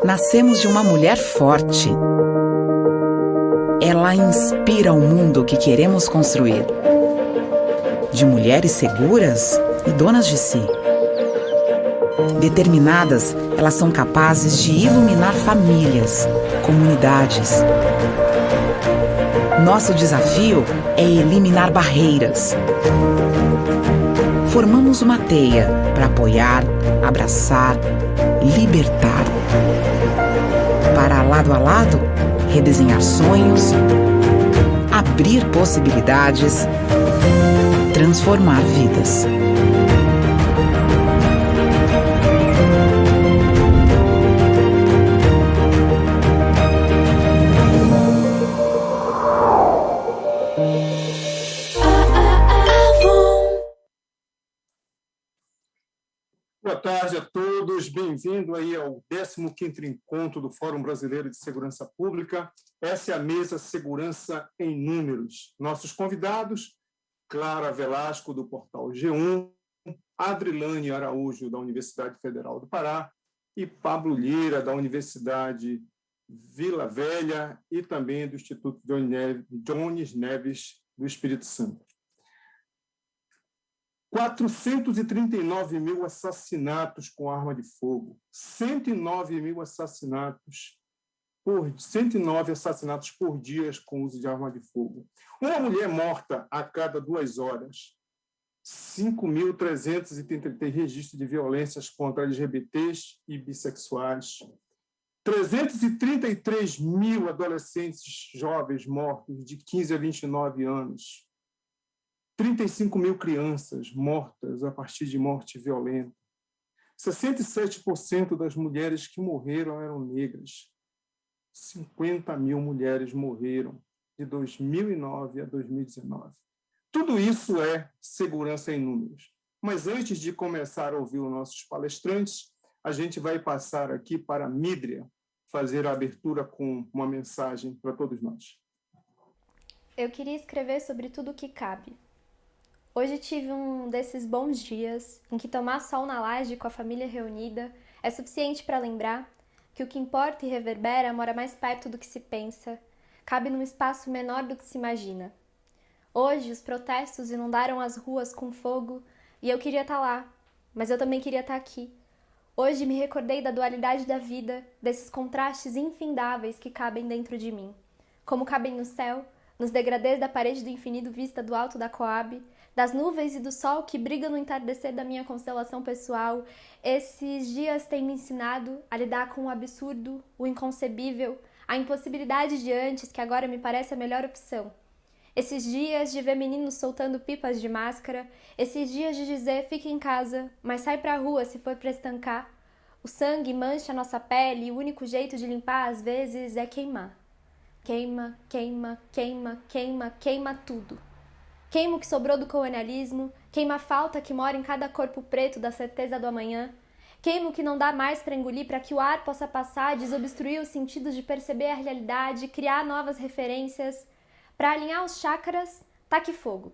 Nascemos de uma mulher forte. Ela inspira o mundo que queremos construir. De mulheres seguras e donas de si. Determinadas, elas são capazes de iluminar famílias, comunidades. Nosso desafio é eliminar barreiras. Formamos uma teia para apoiar, abraçar, libertar. Para lado a lado, redesenhar sonhos, abrir possibilidades, transformar vidas. Boa tarde a todos, bem-vindo aí ao 15º encontro do Fórum Brasileiro de Segurança Pública. Essa é a mesa Segurança em Números. Nossos convidados, Clara Velasco, do portal G1, Adrilane Araújo, da Universidade Federal do Pará, e Pablo Lira, da Universidade Vila Velha e também do Instituto Jones Neves, do Espírito Santo. 439 mil assassinatos com arma de fogo, 109 assassinatos por dia com uso de arma de fogo. Uma mulher morta a cada 2 horas, 5.333 registros de violências contra LGBTs e bissexuais, 333 mil adolescentes jovens mortos de 15 a 29 anos, 35 mil crianças mortas a partir de morte violenta. 67% das mulheres que morreram eram negras. 50 mil mulheres morreram de 2009 a 2019. Tudo isso é segurança em números. Mas antes de começar a ouvir os nossos palestrantes, a gente vai passar aqui para a Mídria fazer a abertura com uma mensagem para todos nós. Eu queria escrever sobre tudo o que cabe. Hoje tive um desses bons dias em que tomar sol na laje com a família reunida é suficiente para lembrar que o que importa e reverbera mora mais perto do que se pensa, cabe num espaço menor do que se imagina. Hoje os protestos inundaram as ruas com fogo e eu queria estar lá, mas eu também queria estar aqui. Hoje me recordei da dualidade da vida, desses contrastes infindáveis que cabem dentro de mim, como cabem no céu, nos degradês da parede do infinito vista do alto da Coab, das nuvens e do sol que brigam no entardecer da minha constelação pessoal. Esses dias têm me ensinado a lidar com o absurdo, o inconcebível, a impossibilidade de antes, que agora me parece a melhor opção. Esses dias de ver meninos soltando pipas de máscara, esses dias de dizer fique em casa, mas sai pra rua se for pra estancar. O sangue mancha a nossa pele e o único jeito de limpar às vezes é queimar. Queima, queima, queima, queima, queima tudo. Queima o que sobrou do colonialismo, queima a falta que mora em cada corpo preto da certeza do amanhã, queima o que não dá mais para engolir para que o ar possa passar, desobstruir os sentidos de perceber a realidade, criar novas referências. Para alinhar os chakras, taque fogo.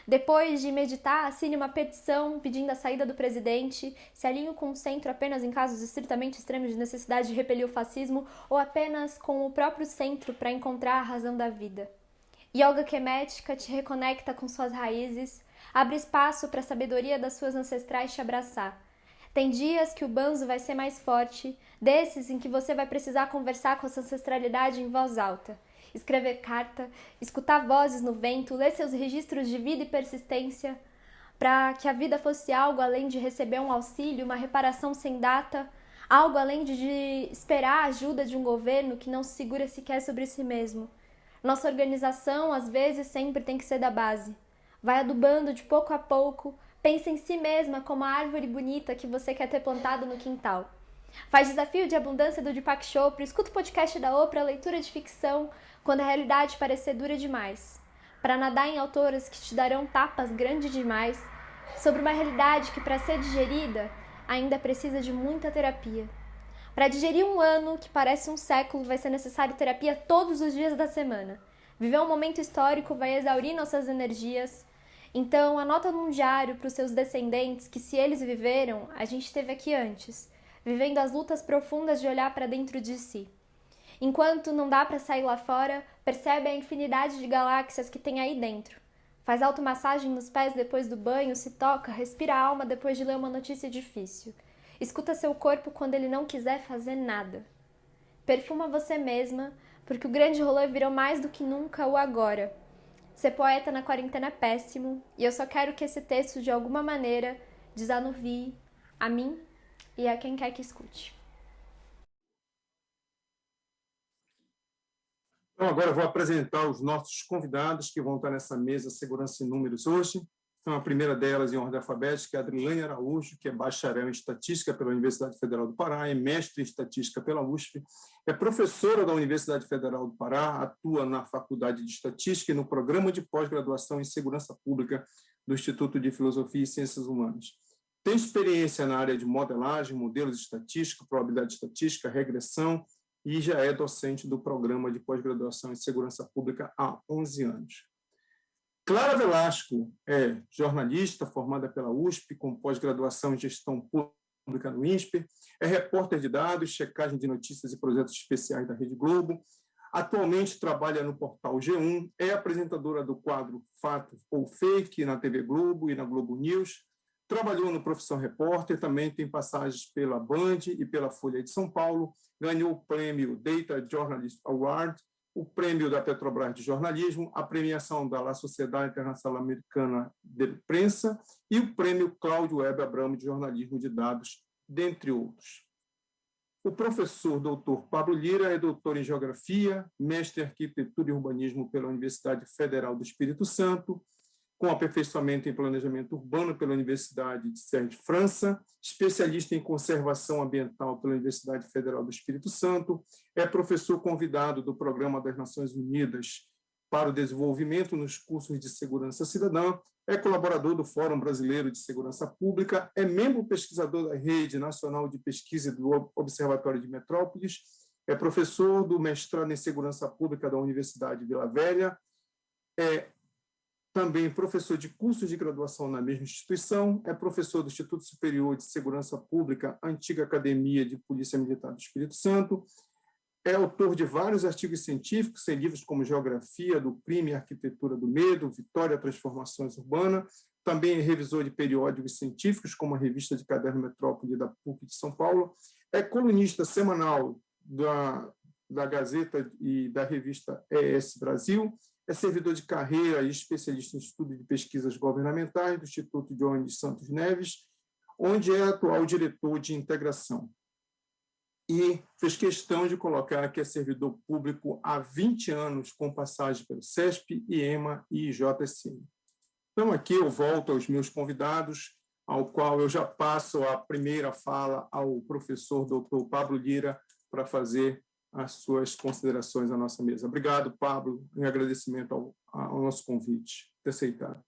Depois de meditar, assine uma petição pedindo a saída do presidente, se alinhe com o centro apenas em casos estritamente extremos de necessidade de repelir o fascismo ou apenas com o próprio centro para encontrar a razão da vida. Yoga Kemética te reconecta com suas raízes, abre espaço para a sabedoria das suas ancestrais te abraçar. Tem dias que o banzo vai ser mais forte, desses em que você vai precisar conversar com essa ancestralidade em voz alta. Escrever carta, escutar vozes no vento, ler seus registros de vida e persistência, para que a vida fosse algo além de receber um auxílio, uma reparação sem data, algo além de esperar a ajuda de um governo que não se segura sequer sobre si mesmo. Nossa organização, às vezes, sempre tem que ser da base. Vai adubando de pouco a pouco, pensa em si mesma como a árvore bonita que você quer ter plantado no quintal. Faz desafio de abundância do Deepak Chopra, escuta o podcast da Oprah, leitura de ficção, quando a realidade parecer dura demais. Para nadar em autoras que te darão tapas grandes demais, sobre uma realidade que, para ser digerida, ainda precisa de muita terapia. Para digerir um ano que parece um século, vai ser necessário terapia todos os dias da semana. Viver um momento histórico vai exaurir nossas energias. Então, anota num diário para os seus descendentes que, se eles viveram, a gente esteve aqui antes, vivendo as lutas profundas de olhar para dentro de si. Enquanto não dá para sair lá fora, percebe a infinidade de galáxias que tem aí dentro. Faz automassagem nos pés depois do banho, se toca, respira a alma depois de ler uma notícia difícil. Escuta seu corpo quando ele não quiser fazer nada. Perfuma você mesma, porque o grande rolê virou mais do que nunca o agora. Ser poeta na quarentena é péssimo, e eu só quero que esse texto, de alguma maneira, desanuvie a mim e a quem quer que escute. Então, agora eu vou apresentar os nossos convidados que vão estar nessa mesa Segurança em Números hoje. Então, a primeira delas, em ordem alfabética, é a Adrilane Araújo, que é bacharel em Estatística pela Universidade Federal do Pará, é mestre em Estatística pela USP, é professora da Universidade Federal do Pará, atua na Faculdade de Estatística e no Programa de Pós-Graduação em Segurança Pública do Instituto de Filosofia e Ciências Humanas. Tem experiência na área de modelagem, modelos estatísticos, probabilidade estatística, regressão, e já é docente do Programa de Pós-Graduação em Segurança Pública há 11 anos. Clara Velasco é jornalista formada pela USP, com pós-graduação em Gestão Pública no INSPER, é repórter de dados, checagem de notícias e projetos especiais da Rede Globo, atualmente trabalha no portal G1, é apresentadora do quadro Fato ou Fake na TV Globo e na Globo News, trabalhou no Profissão Repórter, também tem passagens pela Band e pela Folha de São Paulo, ganhou o prêmio Data Journalist Award, o prêmio da Petrobras de jornalismo, a premiação da Sociedade Internacional Americana de Imprensa e o prêmio Cláudio Web Abramo de jornalismo de dados, dentre outros. O professor doutor Pablo Lira é doutor em Geografia, mestre em Arquitetura e Urbanismo pela Universidade Federal do Espírito Santo, com aperfeiçoamento em Planejamento Urbano pela Universidade de Serres de França, especialista em Conservação Ambiental pela Universidade Federal do Espírito Santo, é professor convidado do Programa das Nações Unidas para o Desenvolvimento nos cursos de Segurança Cidadã, é colaborador do Fórum Brasileiro de Segurança Pública, é membro pesquisador da Rede Nacional de Pesquisa do Observatório de Metrópoles, é professor do mestrado em Segurança Pública da Universidade de Vila Velha, é também professor de cursos de graduação na mesma instituição, é professor do Instituto Superior de Segurança Pública, antiga Academia de Polícia Militar do Espírito Santo, é autor de vários artigos científicos em livros como Geografia do Crime e Arquitetura do Medo, Vitória, Transformações Urbanas, também é revisor de periódicos científicos, como a Revista de Caderno Metrópole da PUC de São Paulo, é colunista semanal da Gazeta e da revista ES Brasil, é servidor de carreira e especialista em estudo de pesquisas governamentais do Instituto Jones Santos Neves, onde é atual diretor de integração. E fez questão de colocar que é servidor público há 20 anos, com passagem pelo CESP, IEMA e IJSM. Então, aqui eu volto aos meus convidados, ao qual eu já passo a primeira fala ao professor doutor Pablo Lira para fazer as suas considerações à nossa mesa. Obrigado, Pablo, em agradecimento ao nosso convite, ter aceitado.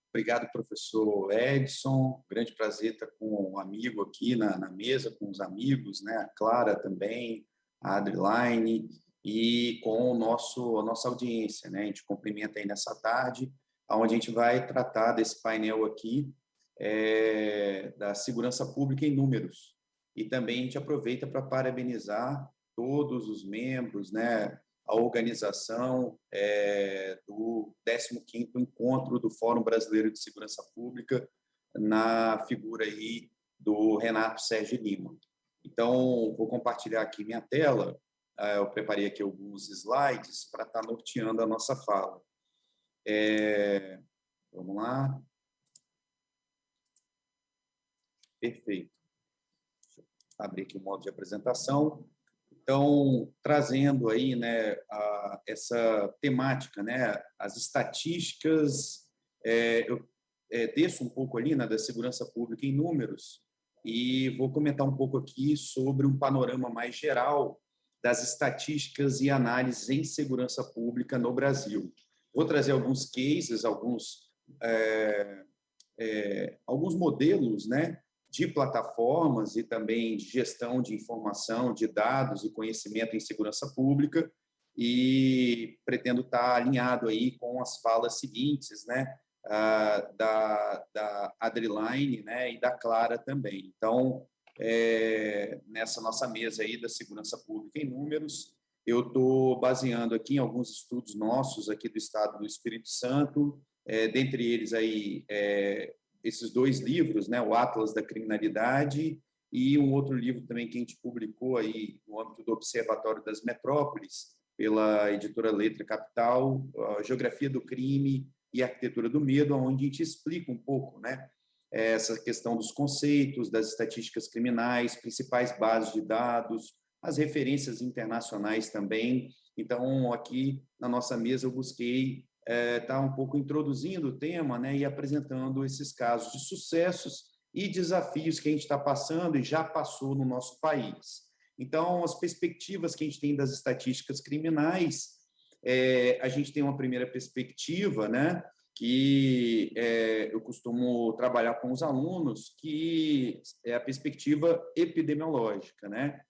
Obrigado, professor Edson. Grande prazer estar com um amigo aqui na mesa, com os amigos, né? A Clara também, a Adrilaine, e com a nossa audiência, né? A gente cumprimenta aí nessa tarde, onde a gente vai tratar desse painel aqui da segurança pública em números. E também a gente aproveita para parabenizar todos os membros, né? A organização do 15º Encontro do Fórum Brasileiro de Segurança Pública, na figura aí do Renato Sérgio Lima. Então, vou compartilhar aqui minha tela, eu preparei aqui alguns slides para estar norteando a nossa fala. Vamos lá. Perfeito. Deixa eu abrir aqui o modo de apresentação. Então, trazendo aí, né, essa temática, né, as estatísticas, eu desço um pouco ali, né, da segurança pública em números e vou comentar um pouco aqui sobre um panorama mais geral das estatísticas e análises em segurança pública no Brasil. Vou trazer alguns cases, alguns modelos, né, de plataformas e também de gestão de informação, de dados e conhecimento em segurança pública, e pretendo estar alinhado aí com as falas seguintes, né, da Adrilaine, né, e da Clara também. Então, nessa nossa mesa aí da segurança pública em números, eu estou baseando aqui em alguns estudos nossos aqui do Estado do Espírito Santo, dentre eles aí esses 2 livros, né, o Atlas da Criminalidade e um outro livro também que a gente publicou aí no âmbito do Observatório das Metrópoles, pela editora Letra Capital, Geografia do Crime e Arquitetura do Medo, onde a gente explica um pouco, né, essa questão dos conceitos, das estatísticas criminais, principais bases de dados, as referências internacionais também. Então, aqui na nossa mesa, eu busquei estar um pouco introduzindo o tema, né, e apresentando esses casos de sucessos e desafios que a gente está passando e já passou no nosso país. Então, as perspectivas que a gente tem das estatísticas criminais, a gente tem uma primeira perspectiva, né, que eu costumo trabalhar com os alunos, que é a perspectiva epidemiológica, né?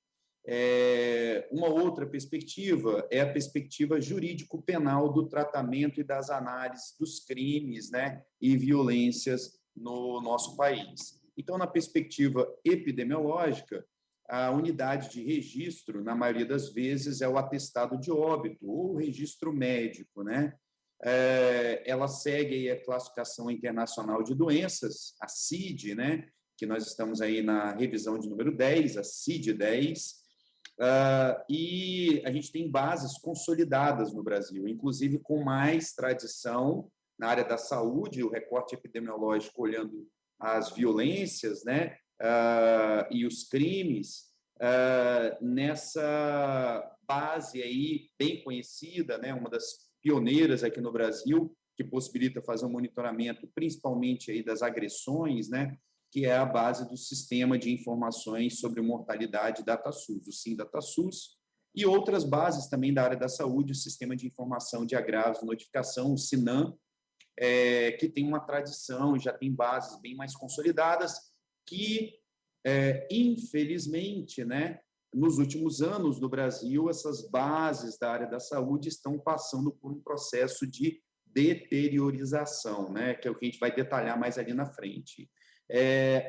Uma outra perspectiva é a perspectiva jurídico-penal do tratamento e das análises dos crimes, né, e violências no nosso país. Então, na perspectiva epidemiológica, a unidade de registro, na maioria das vezes, é o atestado de óbito ou o registro médico, né? Ela segue aí a classificação internacional de doenças, a CID, né? Que nós estamos aí na revisão de número 10, a CID-10, e a gente tem bases consolidadas no Brasil, inclusive com mais tradição na área da saúde, o recorte epidemiológico olhando as violências, né? E os crimes, nessa base aí bem conhecida, né, uma das pioneiras aqui no Brasil, que possibilita fazer um monitoramento, principalmente aí das agressões, né, que é a base do Sistema de Informações sobre Mortalidade DataSUS, o SIM-DataSUS, e outras bases também da área da saúde, o Sistema de Informação de Agravos e Notificação, o SINAM, que tem uma tradição, já tem bases bem mais consolidadas, que, infelizmente, né, nos últimos anos no Brasil, essas bases da área da saúde estão passando por um processo de deteriorização, né, que é o que a gente vai detalhar mais ali na frente.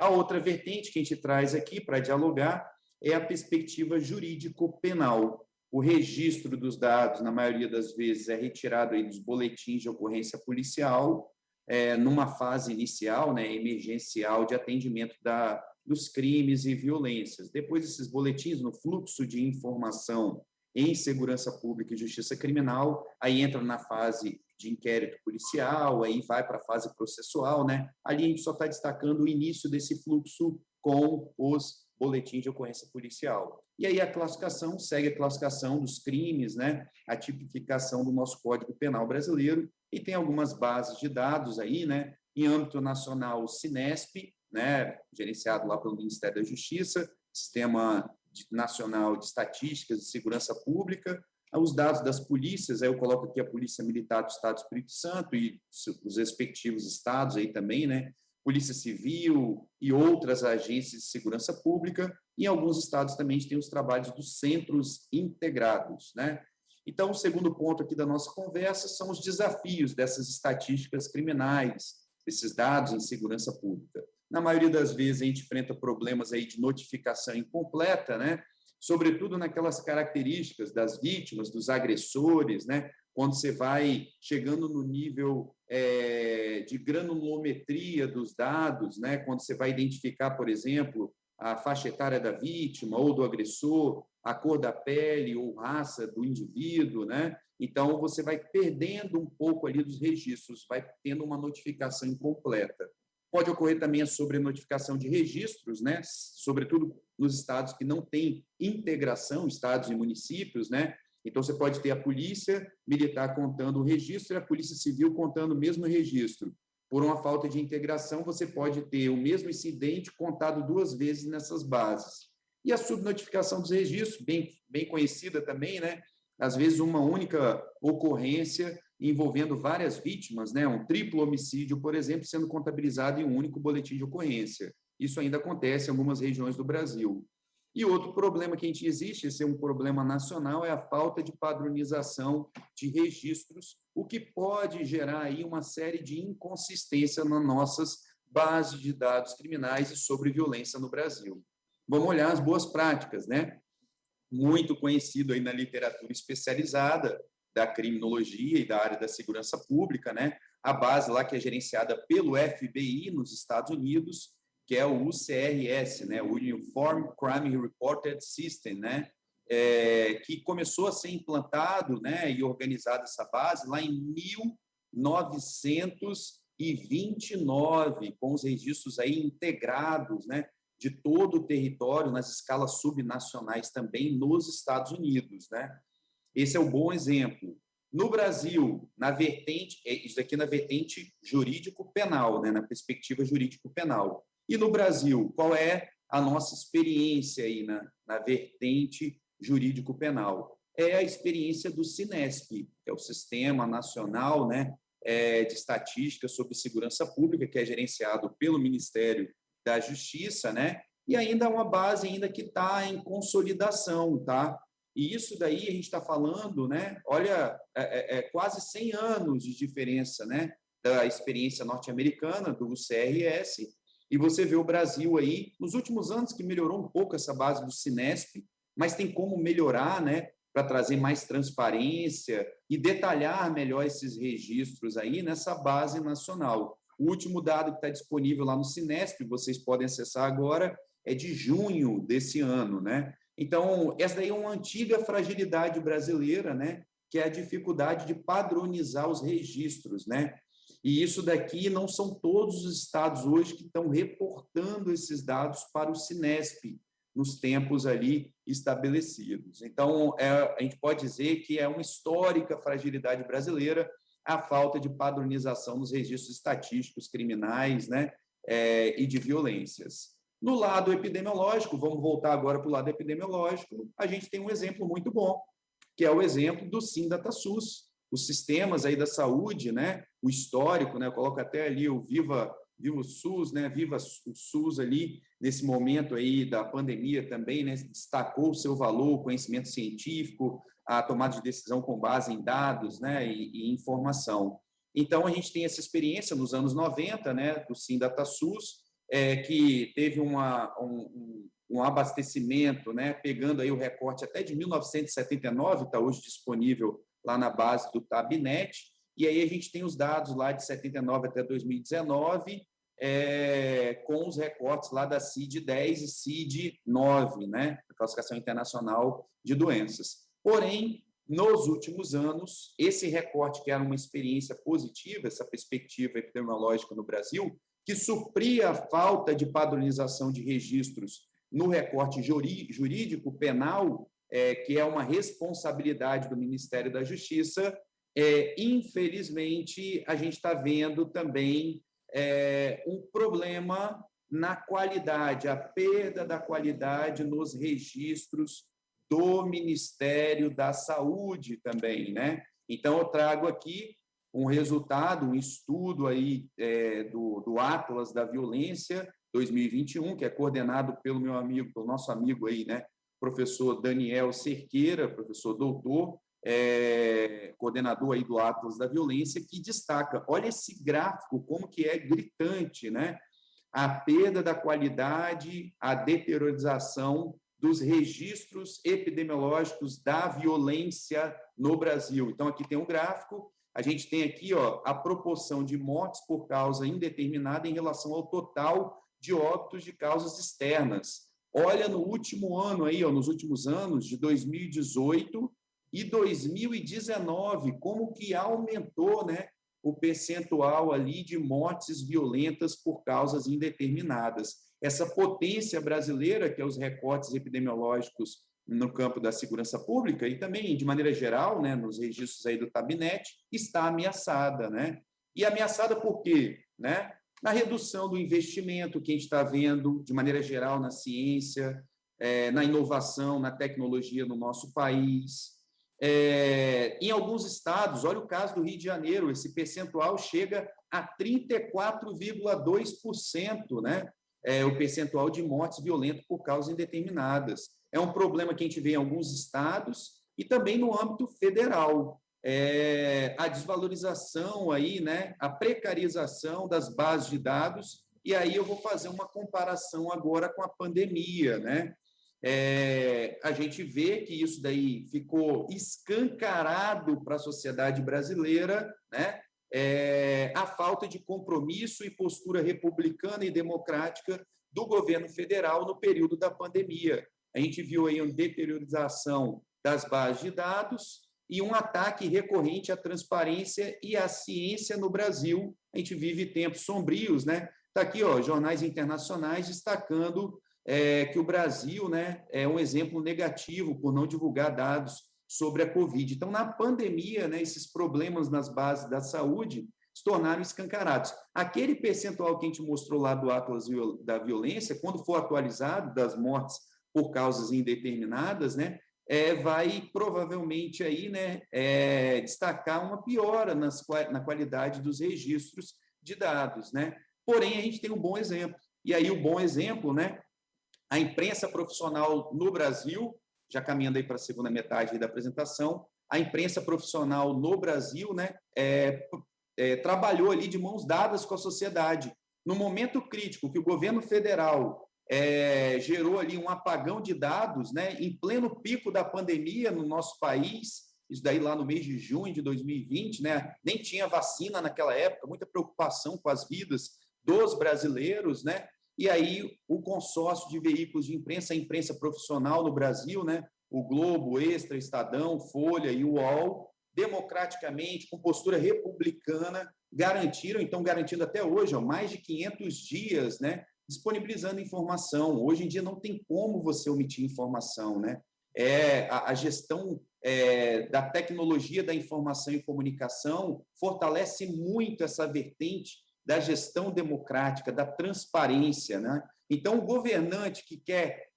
A outra vertente que a gente traz aqui para dialogar é a perspectiva jurídico-penal. O registro dos dados, na maioria das vezes, é retirado aí dos boletins de ocorrência policial, numa fase inicial, né, emergencial, de atendimento dos crimes e violências. Depois, esses boletins, no fluxo de informação em segurança pública e justiça criminal, aí entra na fase de inquérito policial, aí vai para a fase processual, né? Ali a gente só está destacando o início desse fluxo com os boletins de ocorrência policial. E aí a classificação segue a classificação dos crimes, né? A tipificação do nosso Código Penal brasileiro, e tem algumas bases de dados aí, né? Em âmbito nacional, o Cinesp, né? Gerenciado lá pelo Ministério da Justiça, Sistema Nacional de Estatísticas e Segurança Pública, os dados das polícias, aí eu coloco aqui a Polícia Militar do Estado do Espírito Santo e os respectivos estados aí também, né? Polícia Civil e outras agências de segurança pública, e em alguns estados também a gente tem os trabalhos dos centros integrados, né? Então, o segundo ponto aqui da nossa conversa são os desafios dessas estatísticas criminais, esses dados em segurança pública. Na maioria das vezes, a gente enfrenta problemas aí de notificação incompleta, né? Sobretudo naquelas características das vítimas, dos agressores, né? Quando você vai chegando no nível de granulometria dos dados, né? Quando você vai identificar, por exemplo, a faixa etária da vítima ou do agressor, a cor da pele ou raça do indivíduo, né? Então, você vai perdendo um pouco ali dos registros, vai tendo uma notificação incompleta. Pode ocorrer também a sobrenotificação de registros, né? Sobretudo nos estados que não têm integração, estados e municípios, né? Então, você pode ter a polícia militar contando o registro e a polícia civil contando o mesmo registro. Por uma falta de integração, você pode ter o mesmo incidente contado 2 vezes nessas bases. E a subnotificação dos registros, bem conhecida também, né? Às vezes, uma única ocorrência envolvendo várias vítimas, né? Um triplo homicídio, por exemplo, sendo contabilizado em um único boletim de ocorrência. Isso ainda acontece em algumas regiões do Brasil. E outro problema que a gente existe, esse é um problema nacional, é a falta de padronização de registros, o que pode gerar aí uma série de inconsistências nas nossas bases de dados criminais e sobre violência no Brasil. Vamos olhar as boas práticas, né? Muito conhecido aí na literatura especializada da criminologia e da área da segurança pública, né? A base lá que é gerenciada pelo FBI nos Estados Unidos, que é o UCRS, né? O Uniform Crime Reported System, né? Que começou a ser implantado, né? E organizada essa base lá em 1929, com os registros aí integrados, né? De todo o território, nas escalas subnacionais também, nos Estados Unidos, né? Esse é um bom exemplo. No Brasil, na vertente, isso aqui na vertente jurídico-penal, né? Na perspectiva jurídico-penal. E no Brasil, qual é a nossa experiência aí na vertente jurídico-penal? É a experiência do Cinesp, que é o Sistema Nacional, né? De Estatística sobre Segurança Pública, que é gerenciado pelo Ministério da Justiça, né? E ainda é uma base ainda que está em consolidação, tá? E isso daí a gente está falando, né? Olha, quase 100 anos de diferença, né? Da experiência norte-americana, do CRS, e você vê o Brasil aí, nos últimos anos, que melhorou um pouco essa base do Cinesp, mas tem como melhorar, né? Para trazer mais transparência e detalhar melhor esses registros aí nessa base nacional. O último dado que está disponível lá no Cinesp, vocês podem acessar agora, é de junho desse ano, né? Então, essa daí é uma antiga fragilidade brasileira, né? Que é a dificuldade de padronizar os registros, né? E isso daqui não são todos os estados hoje que estão reportando esses dados para o Cinesp, nos tempos ali estabelecidos. Então, a gente pode dizer que é uma histórica fragilidade brasileira a falta de padronização nos registros estatísticos criminais, né, e de violências. No lado epidemiológico, vamos voltar agora para o lado epidemiológico, a gente tem um exemplo muito bom, que é o exemplo do SINDATA-SUS, os sistemas aí da saúde, né, o histórico, né, eu coloco até ali o Viva o SUS, né, Viva o SUS ali, nesse momento aí da pandemia também, né, destacou o seu valor, o conhecimento científico, a tomada de decisão com base em dados, né, e informação. Então, a gente tem essa experiência nos anos 90, né, do SINDATA-SUS, que teve um abastecimento, né, pegando aí o recorte até de 1979, está hoje disponível lá na base do Tabnet, e aí a gente tem os dados lá de 79 até 2019, com os recortes lá da CID-10 e CID-9, né, a Classificação Internacional de Doenças. Porém, nos últimos anos, esse recorte, que era uma experiência positiva, essa perspectiva epidemiológica no Brasil, que supria a falta de padronização de registros no recorte jurídico penal, que é uma responsabilidade do Ministério da Justiça, infelizmente, a gente está vendo também um problema na qualidade, a perda da qualidade nos registros do Ministério da Saúde também, né? Então, eu trago aqui um resultado, um estudo aí do Atlas da Violência 2021, que é coordenado pelo nosso amigo aí, né? Professor Daniel Cerqueira, professor doutor, coordenador aí do Atlas da Violência, que destaca, olha esse gráfico, como que é gritante, né? A perda da qualidade, a deteriorização dos registros epidemiológicos da violência no Brasil. Então, aqui tem um gráfico, a gente tem aqui a proporção de mortes por causa indeterminada em relação ao total de óbitos de causas externas. Olha no último ano aí, nos últimos anos, de 2018 e 2019, como que aumentou, né, o percentual ali de mortes violentas por causas indeterminadas. Essa potência brasileira, que é os recortes epidemiológicos no campo da segurança pública e também, de maneira geral, né, nos registros aí do Tabnet, está ameaçada, né? E ameaçada por quê? Né? Na redução do investimento que a gente está vendo, de maneira geral, na ciência, na inovação, na tecnologia no nosso país. Em alguns estados, olha o caso do Rio de Janeiro, esse percentual chega a 34,2%, né? o percentual de mortes violentas por causas indeterminadas. É um problema que a gente vê em alguns estados e também no âmbito federal. A desvalorização aí, né, a precarização das bases de dados, e aí eu vou fazer uma comparação agora com a pandemia, né? A gente vê que isso daí ficou escancarado para a sociedade brasileira, né? A falta de compromisso e postura republicana e democrática do governo federal no período da pandemia. A gente viu aí uma deteriorização das bases de dados e um ataque recorrente à transparência e à ciência no Brasil. A gente vive tempos sombrios, né? Está aqui, ó, jornais internacionais destacando que o Brasil, né, é um exemplo negativo por não divulgar dados sobre a Covid. Então, na pandemia, né, esses problemas nas bases da saúde se tornaram escancarados. Aquele percentual que a gente mostrou lá do Atlas da Violência, quando for atualizado, das mortes por causas indeterminadas, né, vai provavelmente aí, né, destacar uma piora na qualidade dos registros de dados, né? Porém, a gente tem um bom exemplo. E aí, o bom exemplo, né, a imprensa profissional no Brasil, já caminhando aí para a segunda metade da apresentação, a imprensa profissional no Brasil, né, trabalhou ali de mãos dadas com a sociedade. No momento crítico que o governo federal gerou ali um apagão de dados, né, em pleno pico da pandemia no nosso país, isso daí lá no mês de junho de 2020, né, nem tinha vacina naquela época, muita preocupação com as vidas dos brasileiros, né? E aí o consórcio de veículos de imprensa, a imprensa profissional no Brasil, né? O Globo, o Extra, Estadão, Folha e o UOL, democraticamente, com postura republicana, garantindo até hoje, ó, mais de 500 dias, né? Disponibilizando informação. Hoje em dia não tem como você omitir informação, né? A gestão da tecnologia da informação e comunicação fortalece muito essa vertente da gestão democrática, da transparência, né? Então, o governante que quer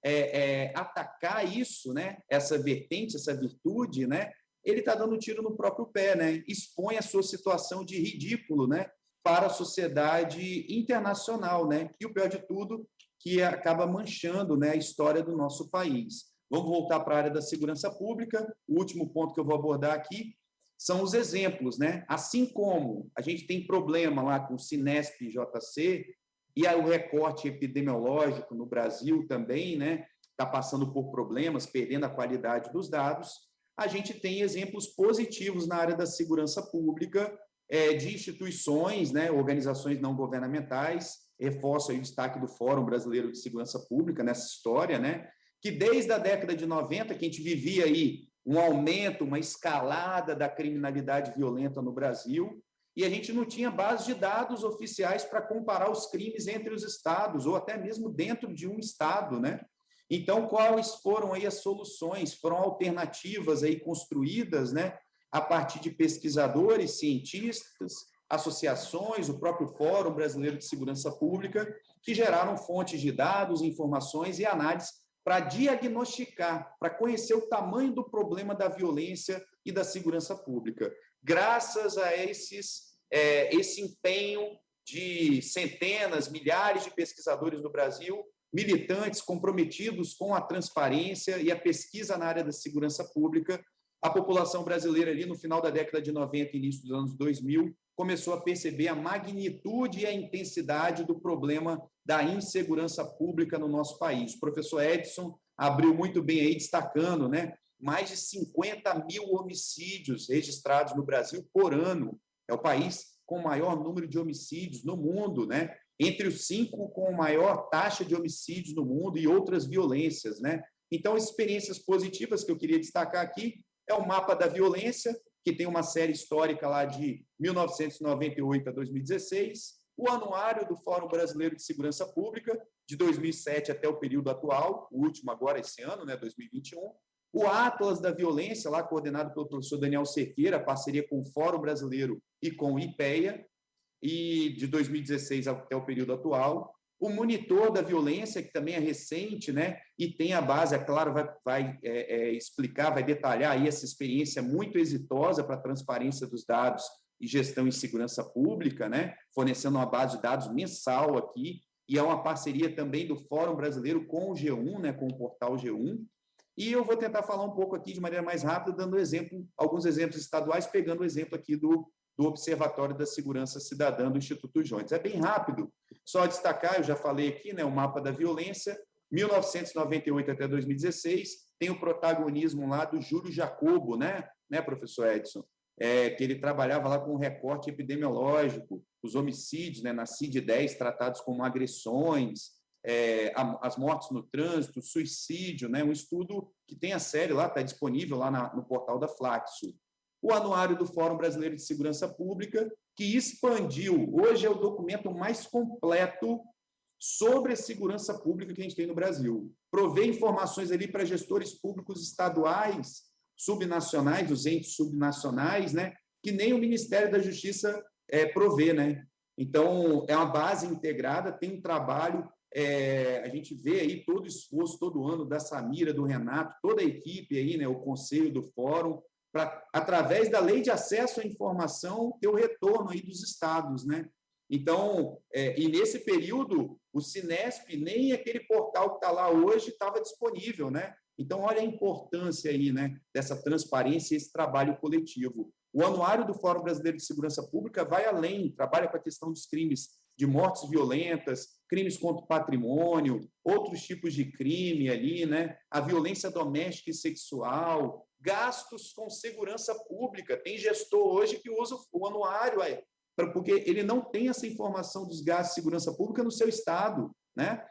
atacar isso, né? Essa vertente, essa virtude, né? Ele está dando um tiro no próprio pé, né? Expõe a sua situação de ridículo, né? Para a sociedade internacional, né? E o pior de tudo, que acaba manchando, né, a história do nosso país. Vamos voltar para a área da segurança pública. O último ponto que eu vou abordar aqui são os exemplos, né? Assim como a gente tem problema lá com o Cinesp e JC, e aí o recorte epidemiológico no Brasil também, né? Está passando por problemas, perdendo a qualidade dos dados. A gente tem exemplos positivos na área da segurança pública, de instituições, né? Organizações não governamentais. Reforço aí o destaque do Fórum Brasileiro de Segurança Pública nessa história, né? Que desde a década de 90, que a gente vivia aí um aumento, uma escalada da criminalidade violenta no Brasil, e a gente não tinha base de dados oficiais para comparar os crimes entre os estados, ou até mesmo dentro de um estado, né? Então, quais foram aí as soluções? Foram alternativas aí construídas, né, a partir de pesquisadores, cientistas, associações, o próprio Fórum Brasileiro de Segurança Pública, que geraram fontes de dados, informações e análises para diagnosticar, para conhecer o tamanho do problema da violência e da segurança pública. Graças a esse empenho de centenas, milhares de pesquisadores no Brasil, militantes comprometidos com a transparência e a pesquisa na área da segurança pública, a população brasileira ali no final da década de 90 e início dos anos 2000 começou a perceber a magnitude e a intensidade do problema da insegurança pública no nosso país. O professor Edson abriu muito bem aí, destacando, né, mais de 50 mil homicídios registrados no Brasil por ano. É o país com o maior número de homicídios no mundo, né? Entre os 5 com maior taxa de homicídios no mundo e outras violências, né? Então, experiências positivas que eu queria destacar aqui é o mapa da violência, que tem uma série histórica lá de 1998 a 2016, o anuário do Fórum Brasileiro de Segurança Pública, de 2007 até o período atual, o último agora esse ano, né, 2021, o Atlas da Violência, lá coordenado pelo professor Daniel Cerqueira, parceria com o Fórum Brasileiro e com o IPEA, e de 2016 até o período atual, o Monitor da Violência, que também é recente, né, e tem a base, é claro, vai explicar, vai detalhar aí essa experiência muito exitosa para a transparência dos dados e gestão em segurança pública, né, fornecendo uma base de dados mensal aqui, e é uma parceria também do Fórum Brasileiro com o G1, né, com o portal G1. E eu vou tentar falar um pouco aqui de maneira mais rápida, dando alguns exemplos estaduais, pegando o exemplo aqui do Observatório da Segurança Cidadã do Instituto Jones. É bem rápido, só destacar, eu já falei aqui, né, o mapa da violência, 1998 até 2016, tem o protagonismo lá do Júlio Jacobo, né, professor Edson? Que ele trabalhava lá com um recorte epidemiológico, os homicídios, né, na CID-10 tratados como agressões, as mortes no trânsito, suicídio, né, um estudo que tem a série lá, está disponível lá no portal da Flaxo. O Anuário do Fórum Brasileiro de Segurança Pública, que expandiu, hoje é o documento mais completo sobre a segurança pública que a gente tem no Brasil. Provê informações ali para gestores públicos estaduais, subnacionais, dos entes subnacionais, né, que nem o Ministério da Justiça provê, né? Então, é uma base integrada, tem um trabalho, a gente vê aí todo o esforço, todo ano da Samira, do Renato, toda a equipe aí, né, o conselho do fórum, para, através da lei de acesso à informação, ter o retorno aí dos estados, né? Então, e nesse período, o Cinesp, nem aquele portal que está lá hoje estava disponível, né? Então, olha a importância aí, né, dessa transparência e esse trabalho coletivo. O Anuário do Fórum Brasileiro de Segurança Pública vai além, trabalha com a questão dos crimes de mortes violentas, crimes contra o patrimônio, outros tipos de crime ali, né? A violência doméstica e sexual, gastos com segurança pública. Tem gestor hoje que usa o anuário, porque ele não tem essa informação dos gastos de segurança pública no seu estado, né?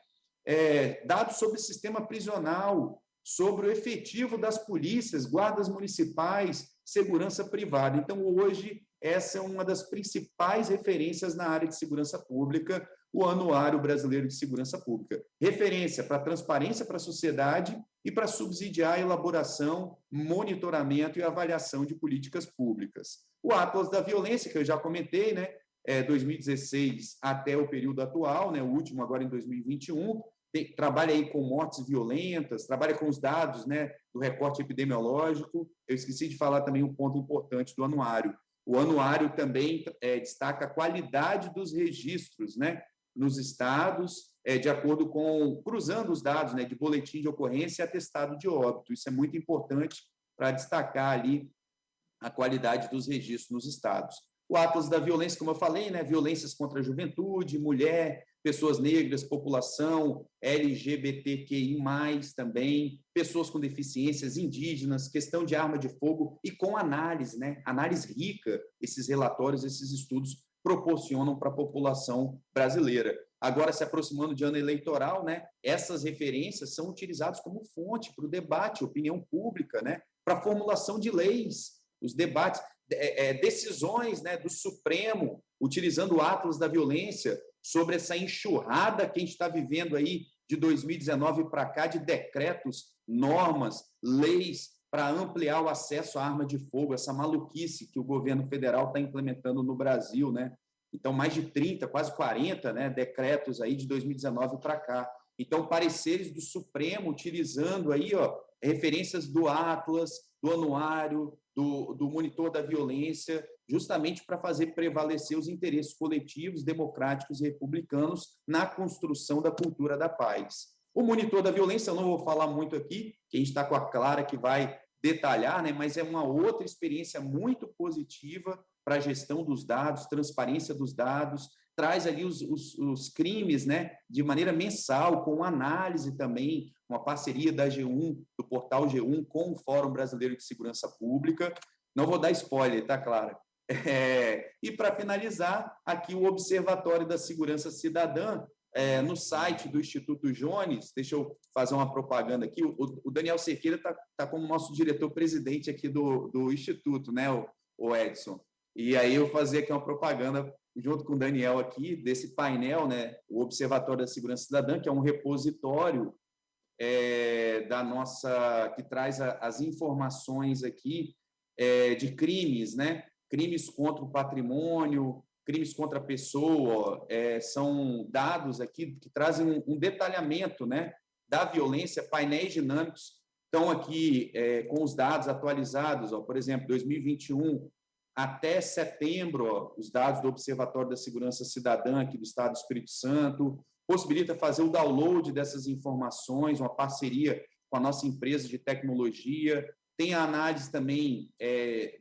Dados sobre o sistema prisional, sobre o efetivo das polícias, guardas municipais, segurança privada. Então, hoje, essa é uma das principais referências na área de segurança pública, o Anuário Brasileiro de Segurança Pública. Referência para transparência para a sociedade e para subsidiar a elaboração, monitoramento e avaliação de políticas públicas. O Atlas da Violência, que eu já comentei, né, 2016 até o período atual, né, o último agora em 2021, trabalha aí com mortes violentas, trabalha com os dados, né, do recorte epidemiológico. Eu esqueci de falar também um ponto importante do anuário. O anuário também destaca a qualidade dos registros, né, nos estados, de acordo com, cruzando os dados, né, de boletim de ocorrência e atestado de óbito. Isso é muito importante para destacar ali a qualidade dos registros nos estados. O Atlas da Violência, como eu falei, né, violências contra a juventude, mulher, pessoas negras, população, LGBTQI+, também, pessoas com deficiências, indígenas, questão de arma de fogo, e com análise, né? Análise rica, esses relatórios, esses estudos proporcionam para a população brasileira. Agora, se aproximando de ano eleitoral, né, essas referências são utilizadas como fonte para o debate, opinião pública, né, para a formulação de leis, os debates, decisões, né, do Supremo, utilizando o Atlas da Violência, sobre essa enxurrada que a gente está vivendo aí de 2019 para cá, de decretos, normas, leis para ampliar o acesso à arma de fogo, essa maluquice que o governo federal está implementando no Brasil, né? Então, mais de 30, quase 40, né, decretos aí de 2019 para cá. Então, pareceres do Supremo utilizando aí, referências do Atlas, do Anuário, do Monitor da Violência, justamente para fazer prevalecer os interesses coletivos, democráticos e republicanos na construção da cultura da paz. O Monitor da Violência, eu não vou falar muito aqui, que a gente está com a Clara que vai detalhar, né, mas é uma outra experiência muito positiva para a gestão dos dados, transparência dos dados, traz ali os crimes, né, de maneira mensal, com análise também, uma parceria da G1, do portal G1, com o Fórum Brasileiro de Segurança Pública. Não vou dar spoiler, tá, Clara? E, para finalizar, aqui o Observatório da Segurança Cidadã, no site do Instituto Jones, deixa eu fazer uma propaganda aqui, o Daniel Cerqueira está como nosso diretor-presidente aqui do Instituto, né, o Edson? E aí eu fazer aqui uma propaganda junto com o Daniel aqui, desse painel, né, o Observatório da Segurança Cidadã, que é um repositório da nossa, que traz as informações aqui de crimes, né, crimes contra o patrimônio, crimes contra a pessoa, são dados aqui que trazem um detalhamento, né, da violência, painéis dinâmicos, estão aqui com os dados atualizados, por exemplo, 2021, até setembro, os dados do Observatório da Segurança Cidadã aqui do Estado do Espírito Santo, possibilita fazer o download dessas informações, uma parceria com a nossa empresa de tecnologia. Tem a análise também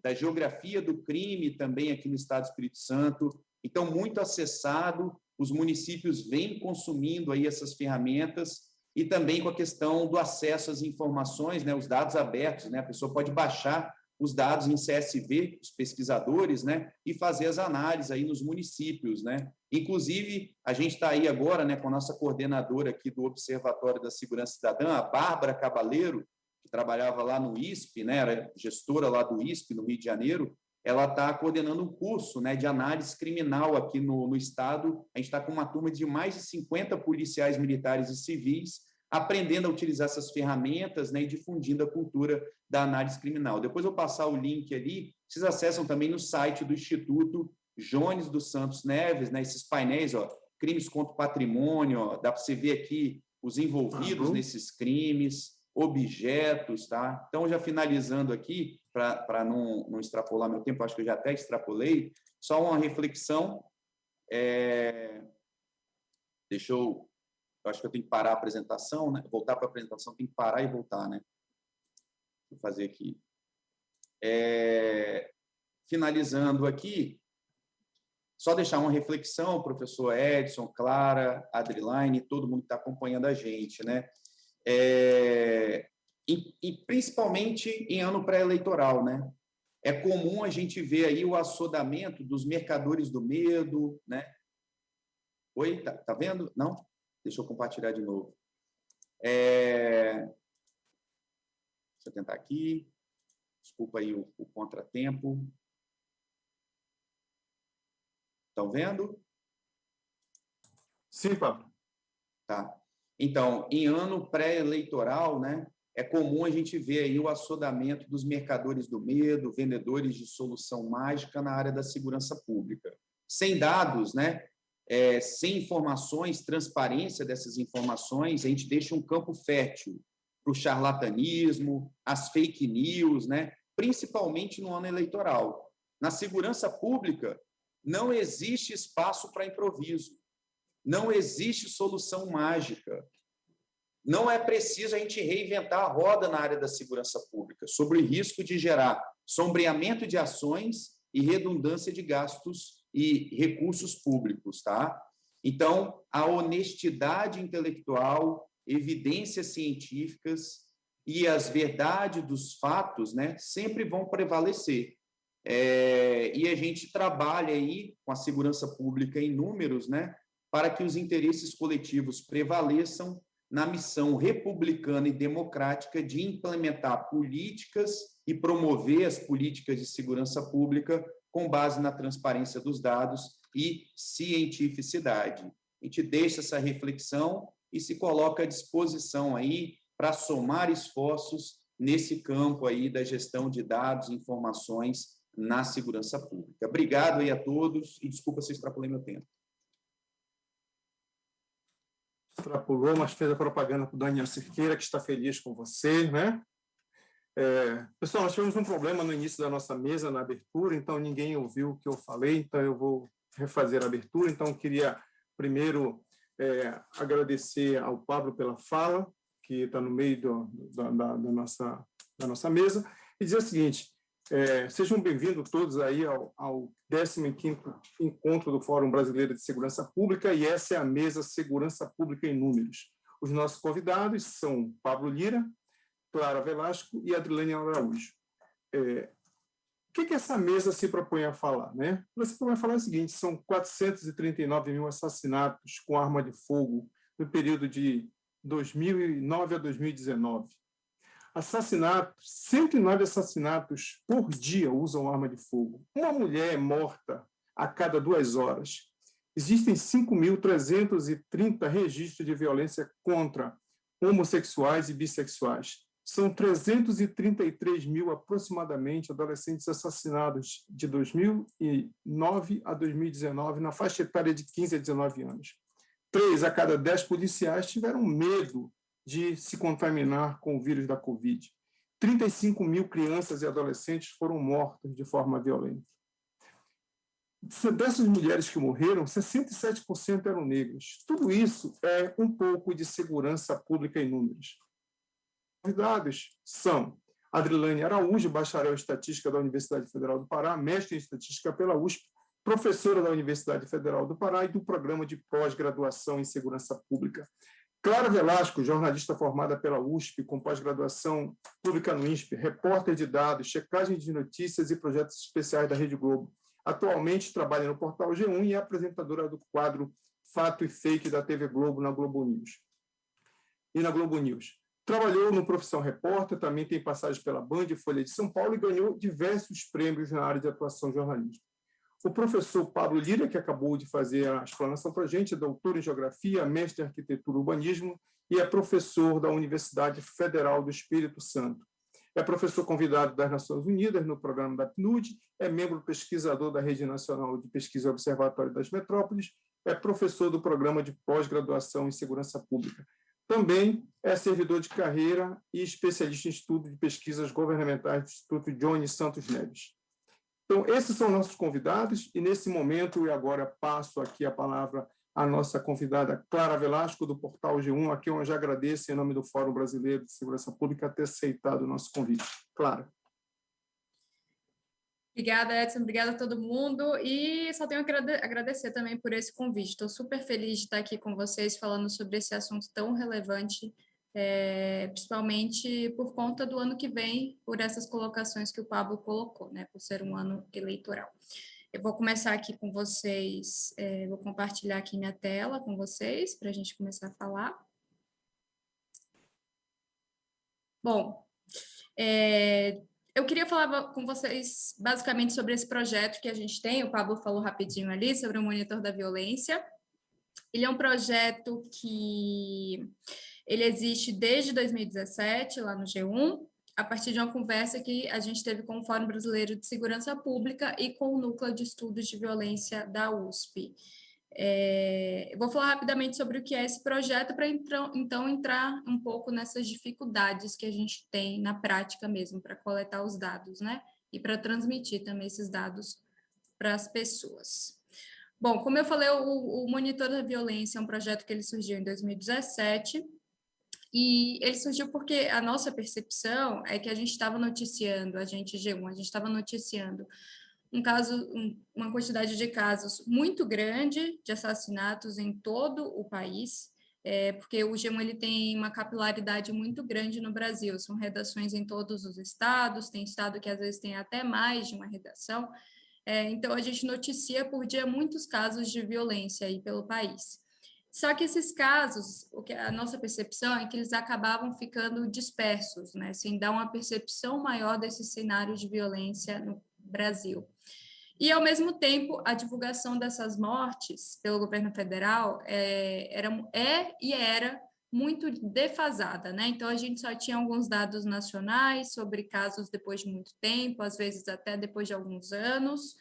da geografia do crime também aqui no Estado do Espírito Santo. Então, muito acessado, os municípios vêm consumindo aí essas ferramentas e também com a questão do acesso às informações, né, os dados abertos, né, a pessoa pode baixar os dados em CSV, os pesquisadores, né, e fazer as análises aí nos municípios, né. Inclusive, a gente está aí agora, né, com a nossa coordenadora aqui do Observatório da Segurança Cidadã, a Bárbara Cabaleiro, que trabalhava lá no ISP, né, era gestora lá do ISP, no Rio de Janeiro. Ela está coordenando um curso, né, de análise criminal aqui no Estado. A gente está com uma turma de mais de 50 policiais militares e civis, aprendendo a utilizar essas ferramentas, né, e difundindo a cultura da análise criminal. Depois eu vou passar o link ali, vocês acessam também no site do Instituto Jones dos Santos Neves, né, esses painéis, ó, crimes contra o patrimônio, ó, dá para você ver aqui os envolvidos nesses crimes, objetos, tá? Então, já finalizando aqui, para não extrapolar meu tempo, acho que eu já até extrapolei, só uma reflexão. Eu acho que eu tenho que parar a apresentação, né? Voltar para a apresentação, tem que parar e voltar, né? Vou fazer aqui. Finalizando aqui, só deixar uma reflexão, professor Edson, Clara, Adrilaine, todo mundo que está acompanhando a gente, né? E principalmente em ano pré-eleitoral, né? É comum a gente ver aí o assodamento dos mercadores do medo, né? Oi, tá vendo? Não? Deixa eu compartilhar de novo. Deixa eu tentar aqui. Desculpa aí o contratempo. Estão vendo? Sim, Pablo. Tá. Então, em ano pré-eleitoral, né, é comum a gente ver aí o assodamento dos mercadores do medo, vendedores de solução mágica na área da segurança pública. Sem dados, né, sem informações, transparência dessas informações, a gente deixa um campo fértil para o charlatanismo, as fake news, né, principalmente no ano eleitoral. Na segurança pública, não existe espaço para improviso. Não existe solução mágica. Não é preciso a gente reinventar a roda na área da segurança pública, sobre o risco de gerar sombreamento de ações e redundância de gastos e recursos públicos, tá? Então, a honestidade intelectual, evidências científicas e as verdades dos fatos, né, sempre vão prevalecer. E a gente trabalha aí com a segurança pública em números, né, para que os interesses coletivos prevaleçam na missão republicana e democrática de implementar políticas e promover as políticas de segurança pública com base na transparência dos dados e cientificidade. A gente deixa essa reflexão e se coloca à disposição aí para somar esforços nesse campo aí da gestão de dados e informações na segurança pública. Obrigado aí a todos e desculpa se extrapolei meu tempo. Extrapolou, mas fez a propaganda para o Daniel Cerqueira, que está feliz com você, né? Pessoal, nós tivemos um problema no início da nossa mesa, na abertura, então ninguém ouviu o que eu falei, então eu vou refazer a abertura. Então, eu queria primeiro agradecer ao Pablo pela fala, que está no meio da nossa mesa, e dizer o seguinte: sejam bem-vindos todos aí ao 15º encontro do Fórum Brasileiro de Segurança Pública, e essa é a mesa Segurança Pública em Números. Os nossos convidados são Pablo Lira, Clara Velasco e Adrilaine Araújo. O que essa mesa se propõe a falar, né? Ela se propõe a falar o seguinte: são 439 mil assassinatos com arma de fogo no período de 2009 a 2019. 109 assassinatos por dia usam arma de fogo. Uma mulher é morta a cada 2 horas. Existem 5.330 registros de violência contra homossexuais e bissexuais. São 333 mil, aproximadamente, adolescentes assassinados de 2009 a 2019, na faixa etária de 15 a 19 anos. 3 a cada 10 policiais tiveram medo de se contaminar com o vírus da Covid. 35 mil crianças e adolescentes foram mortos de forma violenta. Dessas mulheres que morreram, 67% eram negras. Tudo isso é um pouco de segurança pública em números. Convidados são Adrilane Araújo, bacharel em Estatística da Universidade Federal do Pará, mestre em Estatística pela USP, professora da Universidade Federal do Pará e do Programa de Pós-Graduação em Segurança Pública. Clara Velasco, jornalista formada pela USP, com pós-graduação pública no INSPE, repórter de dados, checagem de notícias e projetos especiais da Rede Globo. Atualmente trabalha no portal G1 e é apresentadora do quadro Fato e Fake da TV Globo na Globo News. Trabalhou no Profissão Repórter, também tem passagem pela Band e Folha de São Paulo e ganhou diversos prêmios na área de atuação jornalística. O professor Pablo Lira, que acabou de fazer a explanação para a gente, é doutor em Geografia, mestre em Arquitetura e Urbanismo e é professor da Universidade Federal do Espírito Santo. É professor convidado das Nações Unidas no programa da PNUD, é membro pesquisador da Rede Nacional de Pesquisa Observatório das Metrópoles, é professor do Programa de Pós-Graduação em Segurança Pública. Também é servidor de carreira e especialista em estudo de pesquisas governamentais do Instituto Johnny Santos Neves. Então, esses são nossos convidados, e nesse momento eu agora passo aqui a palavra à nossa convidada Clara Velasco, do Portal G1, a quem eu já agradeço em nome do Fórum Brasileiro de Segurança Pública ter aceitado o nosso convite. Clara. Obrigada, Edson, obrigada a todo mundo, e só tenho que agradecer também por esse convite. Estou super feliz de estar aqui com vocês falando sobre esse assunto tão relevante, principalmente por conta do ano que vem, por essas colocações que o Pablo colocou, né, por ser um ano eleitoral. Eu vou começar aqui com vocês, vou compartilhar aqui minha tela com vocês, para a gente começar a falar. Bom, eu queria falar com vocês basicamente sobre esse projeto que a gente tem, o Pablo falou rapidinho ali, sobre o Monitor da Violência. Ele é um projeto que ele existe desde 2017, lá no G1, a partir de uma conversa que a gente teve com o Fórum Brasileiro de Segurança Pública e com o Núcleo de Estudos de Violência da USP. Eu vou falar rapidamente sobre o que é esse projeto para, então, entrar um pouco nessas dificuldades que a gente tem na prática mesmo, para coletar os dados, né? E para transmitir também esses dados para as pessoas. Bom, como eu falei, o Monitor da Violência é um projeto que ele surgiu em 2017, e ele surgiu porque a nossa percepção é que a gente estava noticiando, a gente G1, a gente estava noticiando uma quantidade de casos muito grande de assassinatos em todo o país, porque o G1 ele tem uma capilaridade muito grande no Brasil, são redações em todos os estados, tem estado que às vezes tem até mais de uma redação, então a gente noticia por dia muitos casos de violência aí pelo país. Só que esses casos, a nossa percepção é que eles acabavam ficando dispersos, né, sem dar uma percepção maior desse cenário de violência no Brasil. E, ao mesmo tempo, a divulgação dessas mortes pelo governo federal era muito defasada, né? Então, a gente só tinha alguns dados nacionais sobre casos depois de muito tempo, às vezes até depois de alguns anos.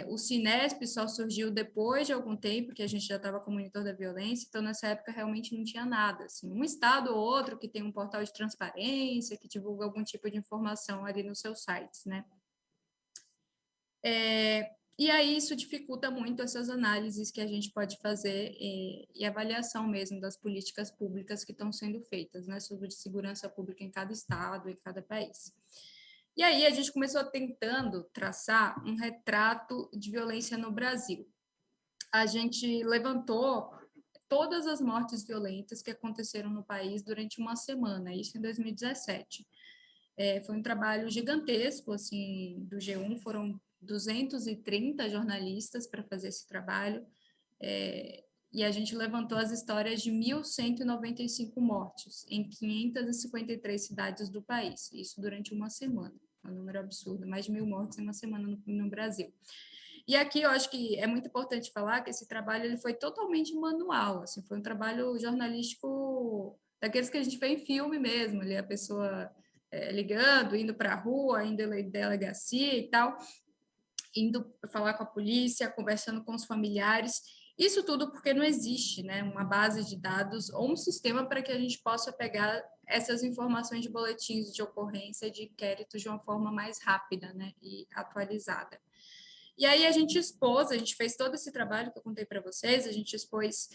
O Cinesp só surgiu depois de algum tempo, que a gente já estava com o Monitor da Violência, então nessa época realmente não tinha nada, assim, um estado ou outro que tem um portal de transparência, que divulga algum tipo de informação ali nos seus sites, né? E aí isso dificulta muito essas análises que a gente pode fazer e avaliação mesmo das políticas públicas que estão sendo feitas, né, sobre segurança pública em cada estado e cada país. E aí a gente começou tentando traçar um retrato de violência no Brasil. A gente levantou todas as mortes violentas que aconteceram no país durante uma semana, isso em 2017. Foi um trabalho gigantesco, assim, do G1, foram 230 jornalistas para fazer esse trabalho, e a gente levantou as histórias de 1.195 mortes em 553 cidades do país, isso durante uma semana. Um número absurdo, mais de 1.000 mortes em uma semana no Brasil. E aqui eu acho que é muito importante falar que esse trabalho ele foi totalmente manual, assim, foi um trabalho jornalístico daqueles que a gente vê em filme mesmo, ali a pessoa ligando, indo para a rua, indo em delegacia e tal, indo falar com a polícia, conversando com os familiares, isso tudo porque não existe, né, uma base de dados ou um sistema para que a gente possa pegar essas informações de boletins de ocorrência de inquéritos de uma forma mais rápida, né, e atualizada. E aí a gente fez todo esse trabalho que eu contei para vocês, a gente expôs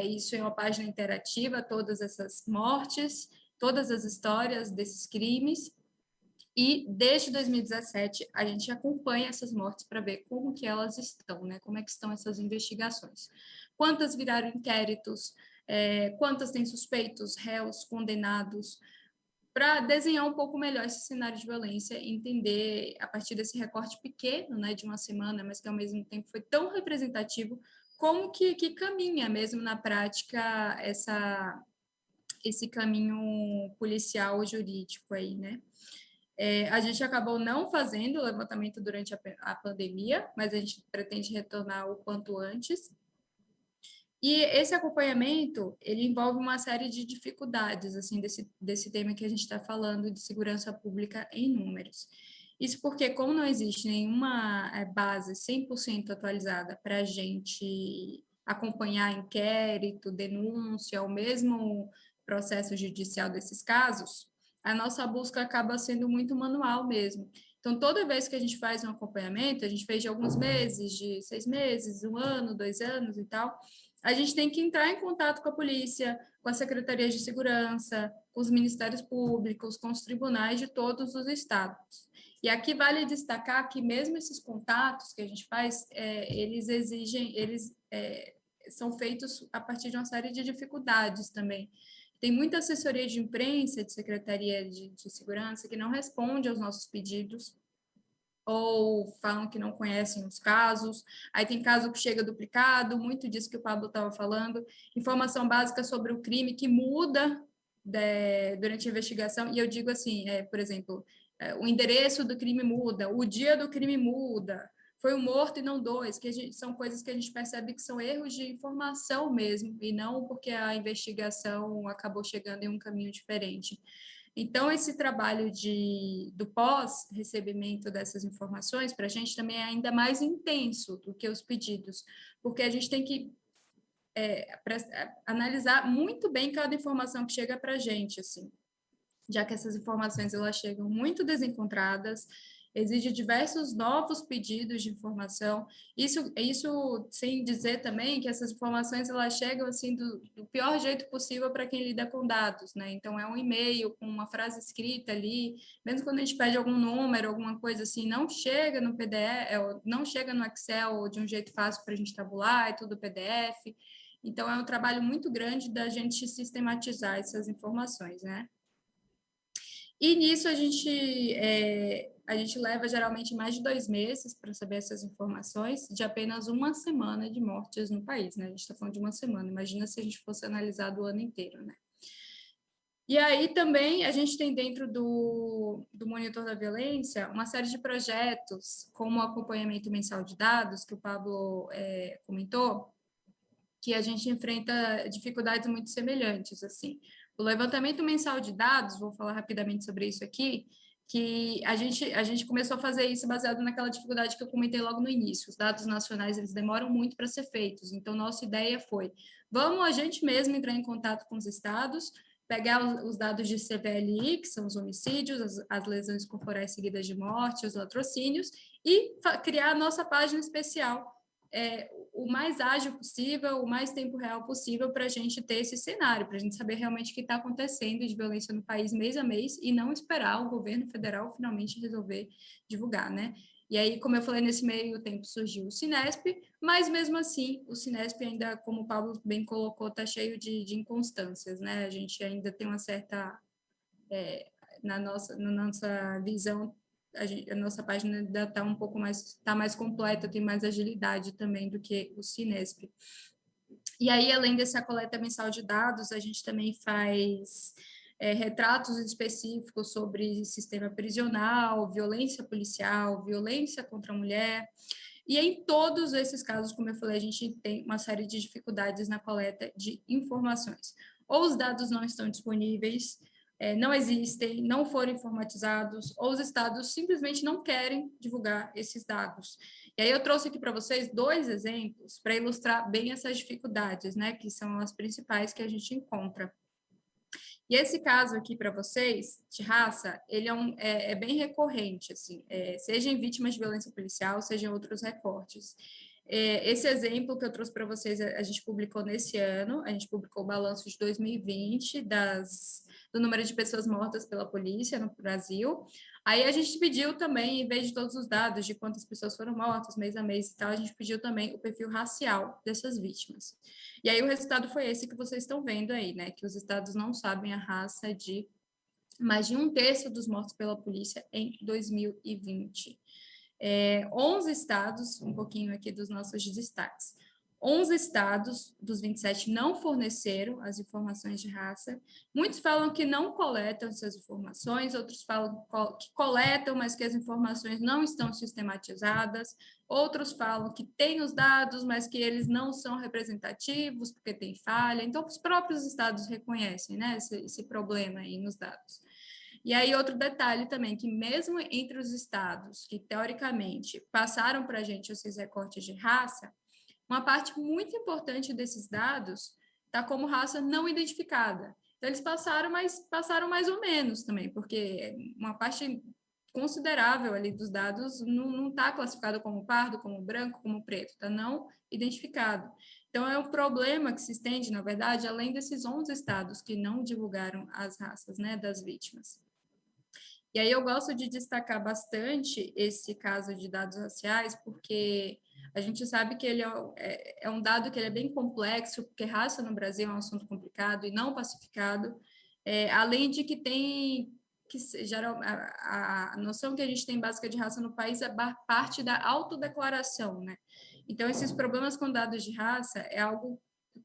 isso em uma página interativa, todas essas mortes, todas as histórias desses crimes, e desde 2017 a gente acompanha essas mortes para ver como que elas estão, né? Como é que estão essas investigações. Quantas viraram inquéritos, quantas têm suspeitos, réus, condenados, para desenhar um pouco melhor esse cenário de violência e entender, a partir desse recorte pequeno, né, de uma semana, mas que ao mesmo tempo foi tão representativo, como que caminha mesmo na prática esse caminho policial ou jurídico aí, né? A gente acabou não fazendo o levantamento durante a pandemia, mas a gente pretende retornar o quanto antes. E esse acompanhamento, ele envolve uma série de dificuldades, assim, desse tema que a gente está falando, de segurança pública em números. Isso porque, como não existe nenhuma base 100% atualizada para a gente acompanhar inquérito, denúncia, ou mesmo processo judicial desses casos, a nossa busca acaba sendo muito manual mesmo. Então, toda vez que a gente faz um acompanhamento, a gente fez de alguns meses, de 6 meses, 1 ano, 2 anos e tal, a gente tem que entrar em contato com a polícia, com as secretarias de segurança, com os ministérios públicos, com os tribunais de todos os estados. E aqui vale destacar que mesmo esses contatos que a gente faz, eles são feitos a partir de uma série de dificuldades também. Tem muita assessoria de imprensa, de secretaria de segurança, que não responde aos nossos pedidos, ou falam que não conhecem os casos, aí tem caso que chega duplicado, muito disso que o Pablo estava falando, informação básica sobre o crime que muda durante a investigação, e eu digo assim, por exemplo, o endereço do crime muda, o dia do crime muda, foi um morto e não dois, são coisas que a gente percebe que são erros de informação mesmo, e não porque a investigação acabou chegando em um caminho diferente. Então, esse trabalho do pós-recebimento dessas informações, para a gente também é ainda mais intenso do que os pedidos, porque a gente tem que analisar muito bem cada informação que chega para a gente, assim, já que essas informações elas chegam muito desencontradas, exige diversos novos pedidos de informação. Isso sem dizer também que essas informações elas chegam assim do pior jeito possível para quem lida com dados, né? Então é um e-mail com uma frase escrita ali, mesmo quando a gente pede algum número, alguma coisa assim, não chega no PDF, não chega no Excel de um jeito fácil para a gente tabular, é tudo PDF. Então é um trabalho muito grande da gente sistematizar essas informações, né? E nisso a gente leva geralmente mais de 2 meses para saber essas informações de apenas 1 semana de mortes no país, né? A gente está falando de 1 semana, imagina se a gente fosse analisar o ano inteiro, né? E aí também a gente tem dentro do Monitor da Violência uma série de projetos, como o acompanhamento mensal de dados, que o Pablo comentou, que a gente enfrenta dificuldades muito semelhantes, assim. O levantamento mensal de dados, vou falar rapidamente sobre isso aqui, que a gente começou a fazer isso baseado naquela dificuldade que eu comentei logo no início. Os dados nacionais, eles demoram muito para ser feitos. Então, nossa ideia foi, vamos a gente mesmo entrar em contato com os estados, pegar os dados de CVLI, que são os homicídios, as lesões corporais seguidas de morte, os latrocínios, e criar a nossa página especial, o mais ágil possível, o mais tempo real possível para a gente ter esse cenário, para a gente saber realmente o que está acontecendo de violência no país mês a mês e não esperar o governo federal finalmente resolver divulgar, né? E aí, como eu falei, nesse meio tempo surgiu o Cinesp, mas mesmo assim, o Cinesp ainda, como o Pablo bem colocou, está cheio de inconstâncias, né? A gente ainda tem uma certa, na nossa visão, a nossa página ainda está um pouco mais, está mais completa, tem mais agilidade também do que o Cinesp. E aí, além dessa coleta mensal de dados, a gente também faz retratos específicos sobre sistema prisional, violência policial, violência contra a mulher. E em todos esses casos, como eu falei, a gente tem uma série de dificuldades na coleta de informações. Ou os dados não estão disponíveis, não existem, não foram informatizados, ou os estados simplesmente não querem divulgar esses dados. E aí eu trouxe aqui para vocês 2 exemplos para ilustrar bem essas dificuldades, né, que são as principais que a gente encontra. E esse caso aqui para vocês, de raça, ele é bem recorrente, assim, seja em vítimas de violência policial, seja em outros recortes. Esse exemplo que eu trouxe para vocês, a gente publicou nesse ano, a gente publicou o balanço de 2020 do número de pessoas mortas pela polícia no Brasil. Aí a gente pediu também, em vez de todos os dados de quantas pessoas foram mortas, mês a mês e tal, a gente pediu também o perfil racial dessas vítimas. E aí o resultado foi esse que vocês estão vendo aí, né? Que os estados não sabem a raça de mais de 1/3 dos mortos pela polícia em 2020. 11 estados, um pouquinho aqui dos nossos destaques. 11 estados dos 27 não forneceram as informações de raça. Muitos falam que não coletam essas informações, outros falam que coletam, mas que as informações não estão sistematizadas. Outros falam que têm os dados, mas que eles não são representativos, porque tem falha. Então, os próprios estados reconhecem, né, esse problema aí nos dados. E aí, outro detalhe também, que mesmo entre os estados que, teoricamente, passaram para a gente esses recortes de raça, uma parte muito importante desses dados está como raça não identificada. Então, eles passaram, mas passaram mais ou menos também, porque uma parte considerável ali dos dados não está classificado como pardo, como branco, como preto, está não identificado. Então, é um problema que se estende, na verdade, além desses 11 estados que não divulgaram as raças, né, das vítimas. E aí eu gosto de destacar bastante esse caso de dados raciais, porque a gente sabe que ele é um dado que ele é bem complexo, porque raça no Brasil é um assunto complicado e não pacificado, além de que tem que geral, a noção que a gente tem básica de raça no país é parte da autodeclaração, né? Então, esses problemas com dados de raça é algo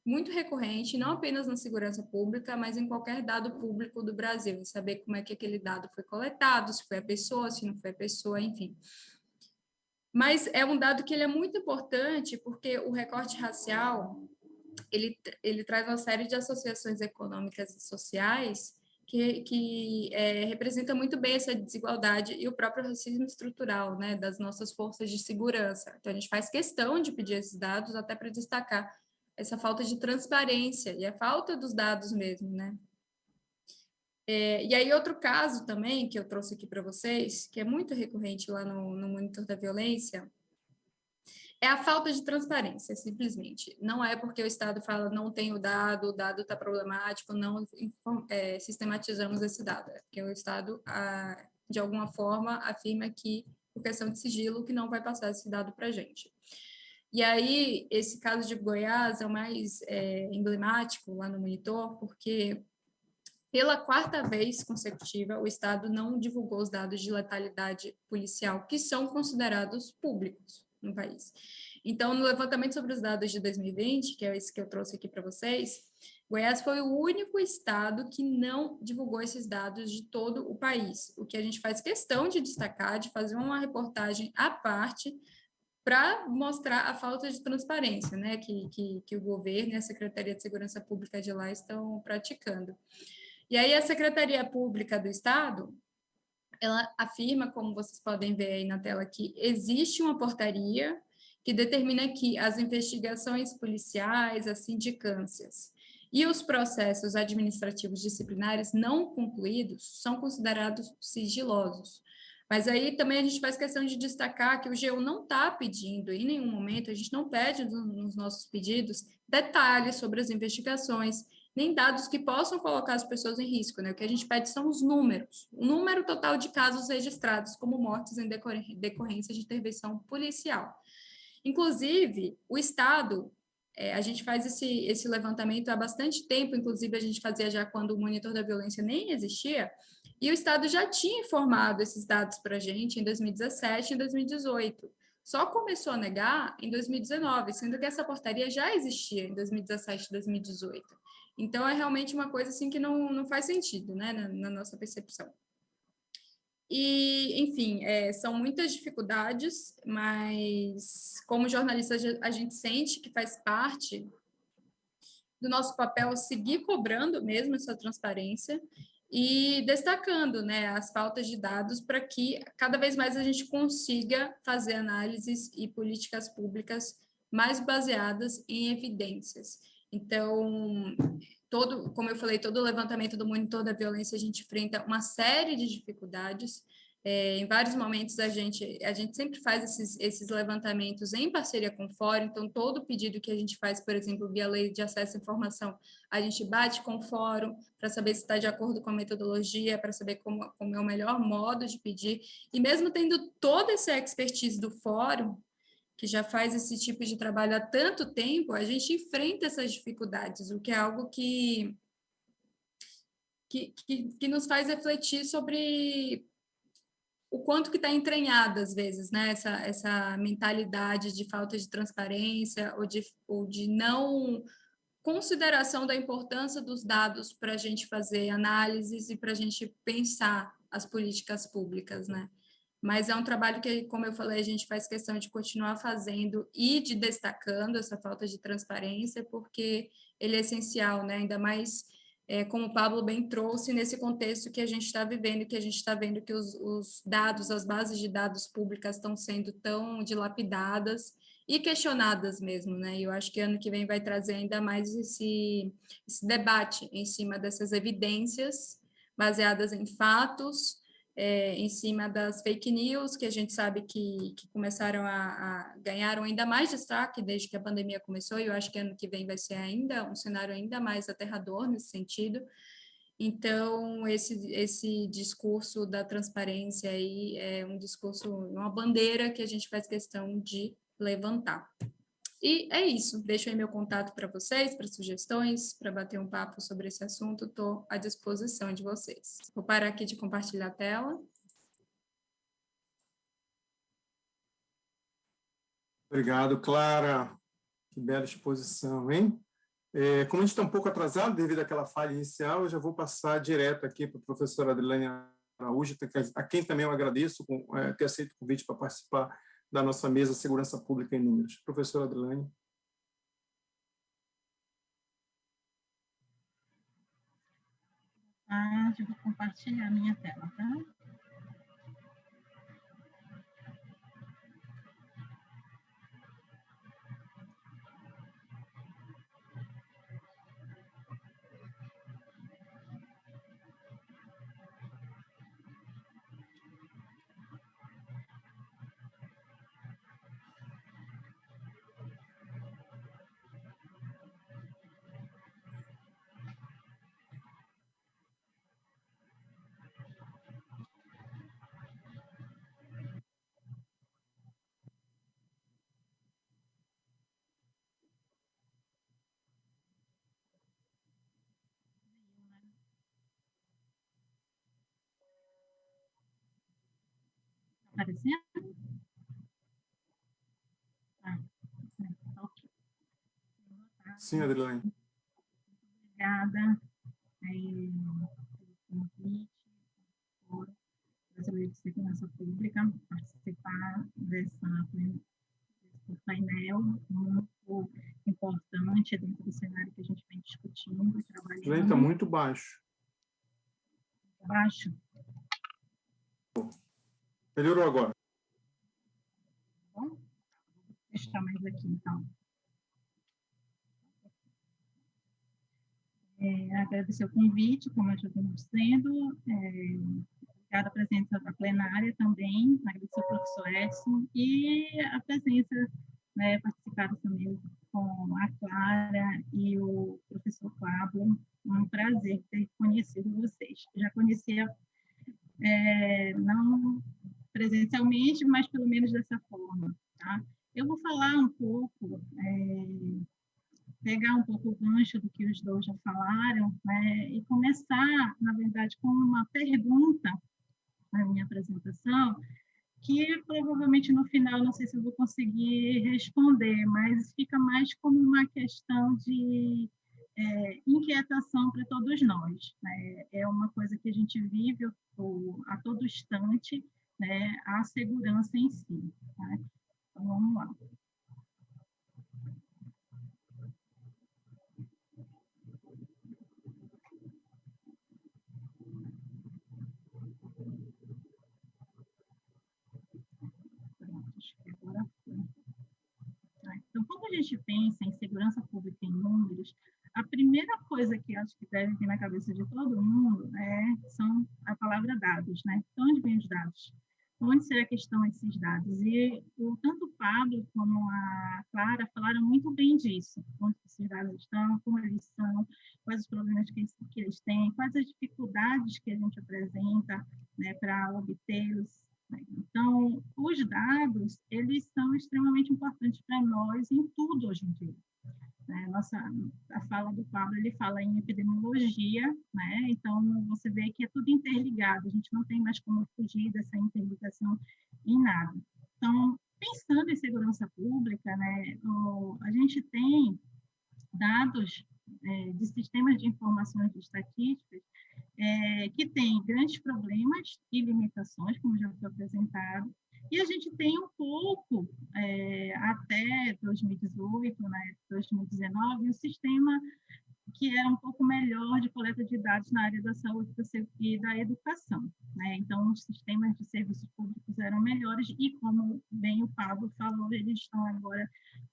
muito recorrente, não apenas na segurança pública, mas em qualquer dado público do Brasil, em saber como é que aquele dado foi coletado, se foi a pessoa, se não foi a pessoa, enfim. Mas é um dado que ele é muito importante porque o recorte racial, ele traz uma série de associações econômicas e sociais que representa muito bem essa desigualdade e o próprio racismo estrutural, né, das nossas forças de segurança. Então, a gente faz questão de pedir esses dados até para destacar essa falta de transparência e a falta dos dados mesmo, né? E aí, outro caso também que eu trouxe aqui para vocês, que é muito recorrente lá no Monitor da Violência, é a falta de transparência, simplesmente. Não é porque o Estado fala não tem o dado está problemático, não sistematizamos esse dado. É porque o Estado, de alguma forma, afirma que, por questão de sigilo, que não vai passar esse dado para a gente. E aí, esse caso de Goiás é o mais emblemático lá no Monitor, porque pela 4ª vez consecutiva, o Estado não divulgou os dados de letalidade policial, que são considerados públicos no país. Então, no levantamento sobre os dados de 2020, que é esse que eu trouxe aqui para vocês, Goiás foi o único estado que não divulgou esses dados de todo o país, o que a gente faz questão de destacar, de fazer uma reportagem à parte, para mostrar a falta de transparência, né, que o governo e a Secretaria de Segurança Pública de lá estão praticando. E aí a Secretaria Pública do Estado, ela afirma, como vocês podem ver aí na tela, que existe uma portaria que determina que as investigações policiais, as sindicâncias e os processos administrativos disciplinares não concluídos são considerados sigilosos. Mas aí também a gente faz questão de destacar que o GU não está pedindo, em nenhum momento, a gente não pede nos nossos pedidos detalhes sobre as investigações, nem dados que possam colocar as pessoas em risco, né? O que a gente pede são os números, o número total de casos registrados como mortes em decorrência de intervenção policial. Inclusive, o Estado, a gente faz esse levantamento há bastante tempo, inclusive a gente fazia já quando o Monitor da Violência nem existia, e o Estado já tinha informado esses dados para a gente em 2017 e em 2018. Só começou a negar em 2019, sendo que essa portaria já existia em 2017 e 2018. Então, é realmente uma coisa assim que não faz sentido, né, na nossa percepção. E, enfim, são muitas dificuldades, mas como jornalista a gente sente que faz parte do nosso papel seguir cobrando mesmo essa transparência e destacando, né, as faltas de dados para que cada vez mais a gente consiga fazer análises e políticas públicas mais baseadas em evidências. Então, como eu falei, todo o levantamento do monitor da violência, a gente enfrenta uma série de dificuldades. Em vários momentos, a gente sempre faz esses levantamentos em parceria com o fórum, então, todo pedido que a gente faz, por exemplo, via lei de acesso à informação, a gente bate com o fórum para saber se está de acordo com a metodologia, para saber como é o melhor modo de pedir, e mesmo tendo toda essa expertise do fórum, que já faz esse tipo de trabalho há tanto tempo, a gente enfrenta essas dificuldades, o que é algo que nos faz refletir sobre o quanto que está entranhada, às vezes, né? essa mentalidade de falta de transparência ou de não consideração da importância dos dados para a gente fazer análises e para a gente pensar as políticas públicas, né? Mas é um trabalho que, como eu falei, a gente faz questão de continuar fazendo e de destacando essa falta de transparência, porque ele é essencial, né? Ainda mais, como o Pablo bem trouxe, nesse contexto que a gente está vivendo, que a gente está vendo que os dados, as bases de dados públicas estão sendo tão dilapidadas e questionadas mesmo, né? E eu acho que ano que vem vai trazer ainda mais esse debate em cima dessas evidências baseadas em fatos, em cima das fake news, que a gente sabe que começaram a ganharam ainda mais destaque desde que a pandemia começou, e eu acho que ano que vem vai ser ainda um cenário ainda mais aterrador nesse sentido. Então, esse discurso da transparência aí é um discurso, uma bandeira que a gente faz questão de levantar. E é isso, deixo aí meu contato para vocês, para sugestões, para bater um papo sobre esse assunto, estou à disposição de vocês. Vou parar aqui de compartilhar a tela. Obrigado, Clara. Que bela exposição, hein? Como a gente está um pouco atrasado devido àquela falha inicial, eu já vou passar direto aqui para a professora Adrilane Araújo, a quem também eu agradeço por ter aceito o convite para participar da nossa mesa Segurança Pública em Números. Professora Adrilane. Eu vou compartilhar a minha tela, tá? Aparecendo? Ok. Sim, Adrilane. Obrigada pelo convite, Brasileiro de Segurança Pública, participar desse painel muito importante dentro do cenário que a gente vem discutindo e trabalhando. Adrilane, está muito baixo. Baixo. Melhorou agora. Bom, vou deixar mais aqui, então. Agradecer o convite, como eu já venho dizendo, obrigada a presença da plenária também, agradecer ao professor Edson e a presença, participada também com a Clara e o professor Pablo. Um prazer ter conhecido vocês. Já conhecia, não presencialmente, mas pelo menos dessa forma. Tá? Eu vou falar um pouco, pegar um pouco o gancho do que os dois já falaram, e começar, na verdade, com uma pergunta na minha apresentação, que provavelmente no final, não sei se eu vou conseguir responder, mas fica mais como uma questão de inquietação para todos nós. É uma coisa que a gente vive a todo instante, a segurança em si. Tá? Então, vamos lá. Então, quando a a gente pensa em segurança pública em números, a primeira coisa que acho que deve vir na cabeça de todo mundo são a palavra dados, né? De onde vêm os dados? Onde será que estão esses dados? E tanto o Pablo como a Clara falaram muito bem disso. Onde esses dados estão, como eles são, quais os problemas que eles têm, quais as dificuldades que a gente apresenta, né, para obtê-los. Né? Então, os dados, eles são extremamente importantes para nós em tudo hoje em dia. A fala do Pablo, ele fala em epidemiologia, né? Então você vê que é tudo interligado, a gente não tem mais como fugir dessa interligação em nada. Então, pensando em segurança pública, né, a gente tem dados de sistemas de informações de estatísticas que têm grandes problemas e limitações, como já foi apresentado, e a gente tem um pouco, até 2018, né, 2019, um sistema que era um pouco melhor de coleta de dados na área da saúde e da educação. Né? Então, os sistemas de serviços públicos eram melhores e, como bem o Pablo falou, eles estão agora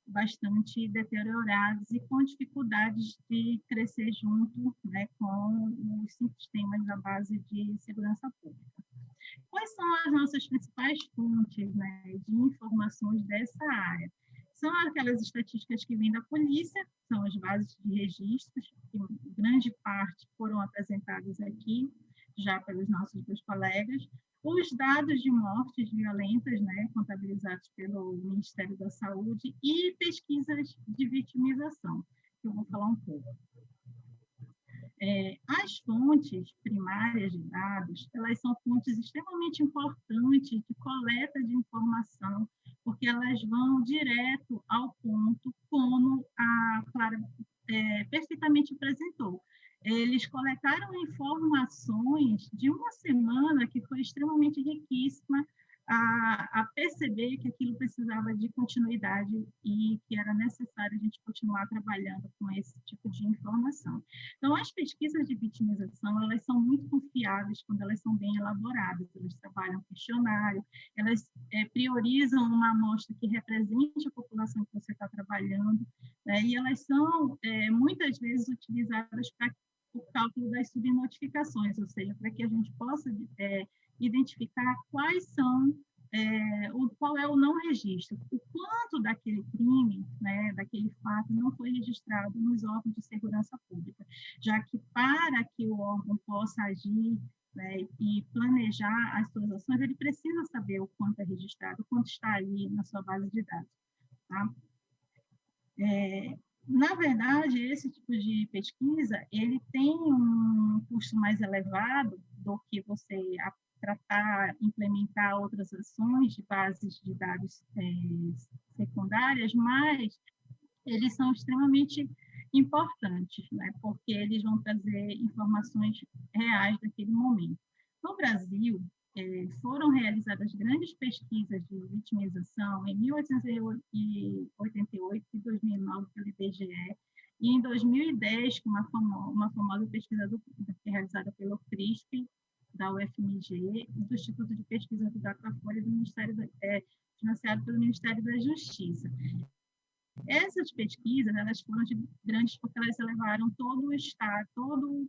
bastante deteriorados e com dificuldades de crescer junto, né, com os sistemas da base de segurança pública. Quais são as nossas principais fontes, né, de informações dessa área? São aquelas estatísticas que vêm da polícia, são as bases de registros, que grande parte foram apresentadas aqui, já pelos nossos dois colegas, os dados de mortes violentas, né, contabilizados pelo Ministério da Saúde, e pesquisas de vitimização, que eu vou falar um pouco. As fontes primárias de dados, elas são fontes extremamente importantes de coleta de informação, porque elas vão direto ao ponto, como a Clara perfeitamente apresentou. Eles coletaram informações de uma semana que foi extremamente riquíssima a perceber que aquilo precisava de continuidade e que era necessário a gente continuar trabalhando com esse tipo de informação. Então, as pesquisas de vitimização, elas são muito confiáveis quando elas são bem elaboradas, elas trabalham questionário, elas priorizam uma amostra que represente a população que você está trabalhando, né? E elas são, muitas vezes, utilizadas para o cálculo das subnotificações, ou seja, para que a gente possa identificar quais são, qual é o não registro, o quanto daquele crime, né, daquele fato não foi registrado nos órgãos de segurança pública, já que para que o órgão possa agir, né, e planejar as suas ações, ele precisa saber o quanto é registrado, o quanto está ali na sua base de dados. Tá? Na verdade, esse tipo de pesquisa, ele tem um custo mais elevado do que você tratar, implementar outras ações de bases de dados secundárias, mas eles são extremamente importantes, né? Porque eles vão trazer informações reais daquele momento. No Brasil, foram realizadas grandes pesquisas de vitimização em 1888 e 2009 pelo IBGE, e em 2010, com uma famosa pesquisa realizada pelo CRISP, da UFMG, e do Instituto de Pesquisa do Datafolha, financiado pelo Ministério da Justiça. Essas pesquisas, elas foram grandes porque elas levaram todo o estado, todo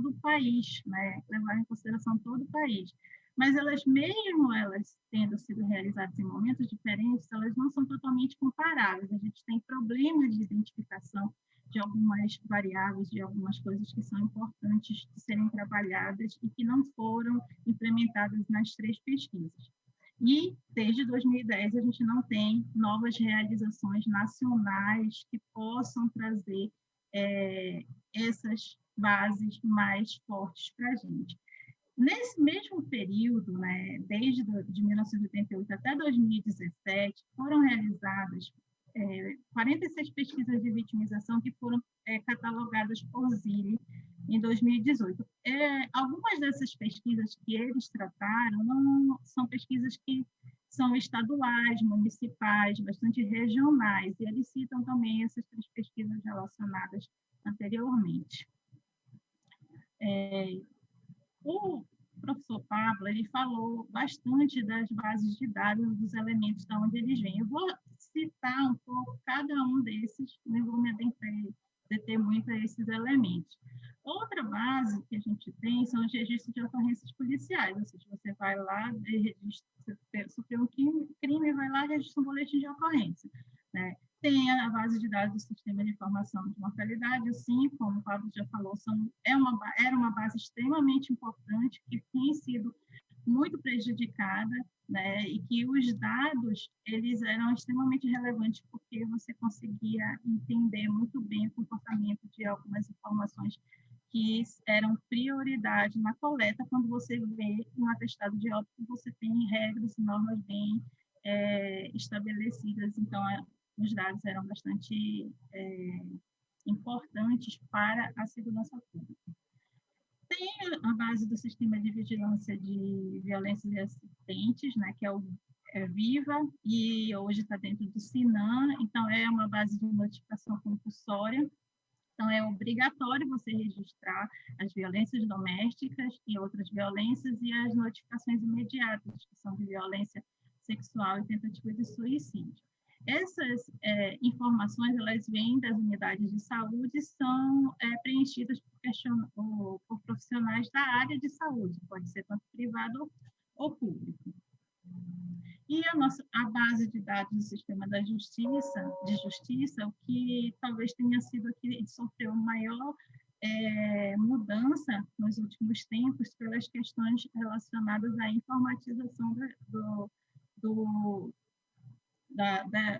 o país, né? Levaram em consideração todo o país. Mas elas, mesmo elas tendo sido realizadas em momentos diferentes, elas não são totalmente comparáveis. A gente tem problemas de identificação de algumas variáveis, de algumas coisas que são importantes de serem trabalhadas e que não foram implementadas nas três pesquisas. E, desde 2010, a gente não tem novas realizações nacionais que possam trazer essas bases mais fortes para a gente. Nesse mesmo período, né, desde de 1988 até 2017, foram realizadas 46 pesquisas de vitimização que foram catalogadas por Zilli em 2018. Algumas dessas pesquisas que eles trataram não são pesquisas que são estaduais, municipais, bastante regionais, e eles citam também essas três pesquisas relacionadas anteriormente. O professor Pablo, ele falou bastante das bases de dados, dos elementos de onde eles vêm. Eu vou citar um pouco cada um desses, não vou me deter muito a esses elementos. Outra base que a gente tem são os registros de ocorrências policiais, ou seja, você vai lá, você sofreu um crime, vai lá e registra um boletim de ocorrência, né? Tem a base de dados do Sistema de Informação de Mortalidade, o SIM, como o Pablo já falou, era uma base extremamente importante, que tem sido muito prejudicada, né? E que os dados, eles eram extremamente relevantes, porque você conseguia entender muito bem o comportamento de algumas informações que eram prioridade na coleta. Quando você vê um atestado de óbito, você tem regras e normas bem estabelecidas, então os dados eram bastante importantes para a segurança pública. Tem a base do Sistema de Vigilância de Violências e Acidentes, né, que é o VIVA, e hoje está dentro do SINAM, então é uma base de notificação compulsória. Então, é obrigatório você registrar as violências domésticas e outras violências e as notificações imediatas, que são de violência sexual e tentativa de suicídio. Essas informações, elas vêm das unidades de saúde e são preenchidas por profissionais da área de saúde, pode ser tanto privado ou público. E a base de dados do Sistema de Justiça, o que talvez tenha sido que sofreu maior mudança nos últimos tempos pelas questões relacionadas à informatização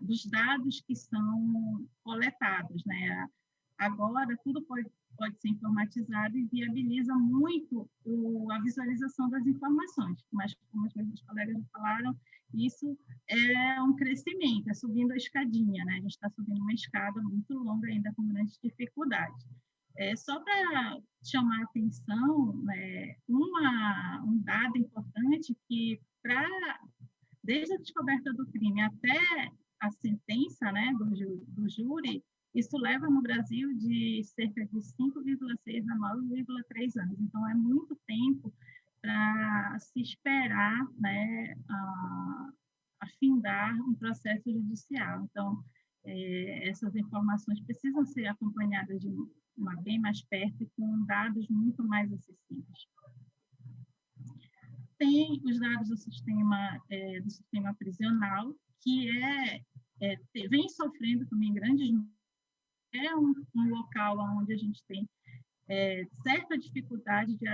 dos dados que são coletados, né? Agora, tudo pode ser informatizado e viabiliza muito a visualização das informações, mas, como os meus colegas já falaram, isso é um crescimento, é subindo a escadinha, né? A gente está subindo uma escada muito longa ainda, com grandes dificuldades. Só para chamar a atenção, né, um dado importante que, desde a descoberta do crime até a sentença, né, do júri, isso leva no Brasil de cerca de 5,6 a 9,3 anos. Então, é muito tempo para se esperar, né, afindar um processo judicial. Então, essas informações precisam ser acompanhadas de bem mais perto e com dados muito mais acessíveis. Tem os dados do sistema prisional, que vem sofrendo também grandes números. É um local onde a gente tem certa dificuldade de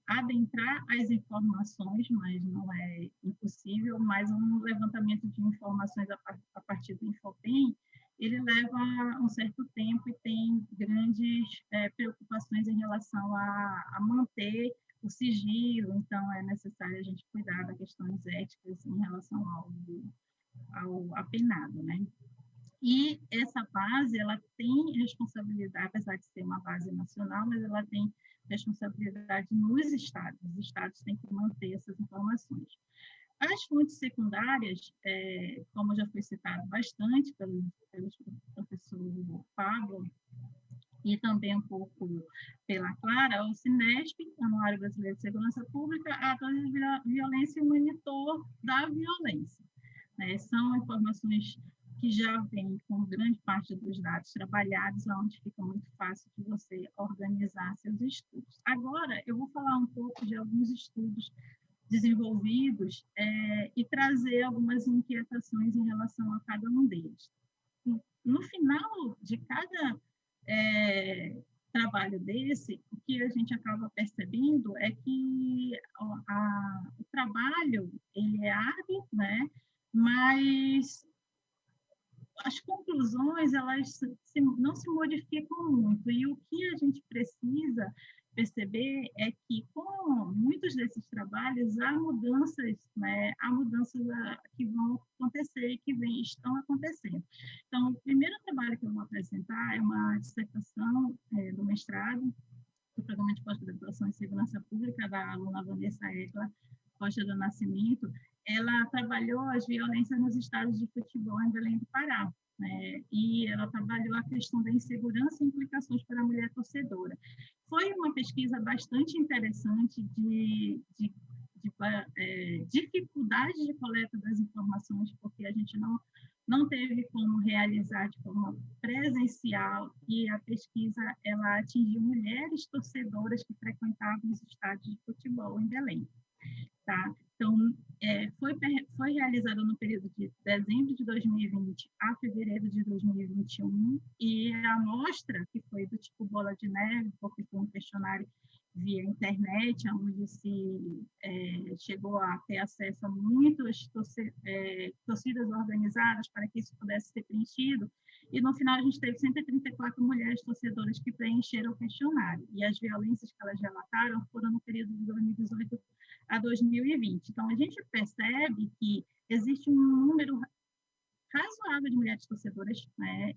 adentrar as informações, mas não é impossível, mas um levantamento de informações a partir do Infobem, ele leva um certo tempo e tem grandes preocupações em relação a manter o sigilo, então é necessário a gente cuidar das questões éticas em relação ao apenado, né? E essa base, ela tem responsabilidade, apesar de ser uma base nacional, mas ela tem responsabilidade nos estados. Os estados têm que manter essas informações. As fontes secundárias, como já foi citado bastante pelo professor Pablo, e também um pouco pela Clara, o Cinesp, Anuário Brasileiro de Segurança Pública, Atores de Violência e Monitor da Violência. São informações que já vem com grande parte dos dados trabalhados, onde fica muito fácil de você organizar seus estudos. Agora, eu vou falar um pouco de alguns estudos desenvolvidos e trazer algumas inquietações em relação a cada um deles. No final de cada trabalho desse, o que a gente acaba percebendo é que o trabalho ele é árduo, né? Mas as conclusões elas não se modificam muito, e o que a gente precisa perceber é que, com muitos desses trabalhos, há mudanças, né? Há mudanças que vão acontecer e que estão acontecendo. Então, o primeiro trabalho que eu vou apresentar é uma dissertação do mestrado do Programa de Pós-Graduação em Segurança Pública, da aluna Vanessa Ecla Costa do Nascimento. Ela trabalhou as violências nos estádios de futebol em Belém do Pará, né? E ela trabalhou a questão da insegurança e implicações para a mulher torcedora. Foi uma pesquisa bastante interessante de dificuldade de coleta das informações, porque a gente não não teve como realizar de forma presencial, e a pesquisa ela atingiu mulheres torcedoras que frequentavam os estádios de futebol em Belém. Tá? Então, foi realizado no período de dezembro de 2020 a fevereiro de 2021, e a amostra, que foi do tipo bola de neve, porque foi um questionário via internet, onde chegou a ter acesso a muitas torcidas organizadas para que isso pudesse ser preenchido, e no final a gente teve 134 mulheres torcedoras que preencheram o questionário, e as violências que elas relataram foram no período de 2018 a 2020. Então, a gente percebe que existe um número razoável de mulheres torcedoras, né,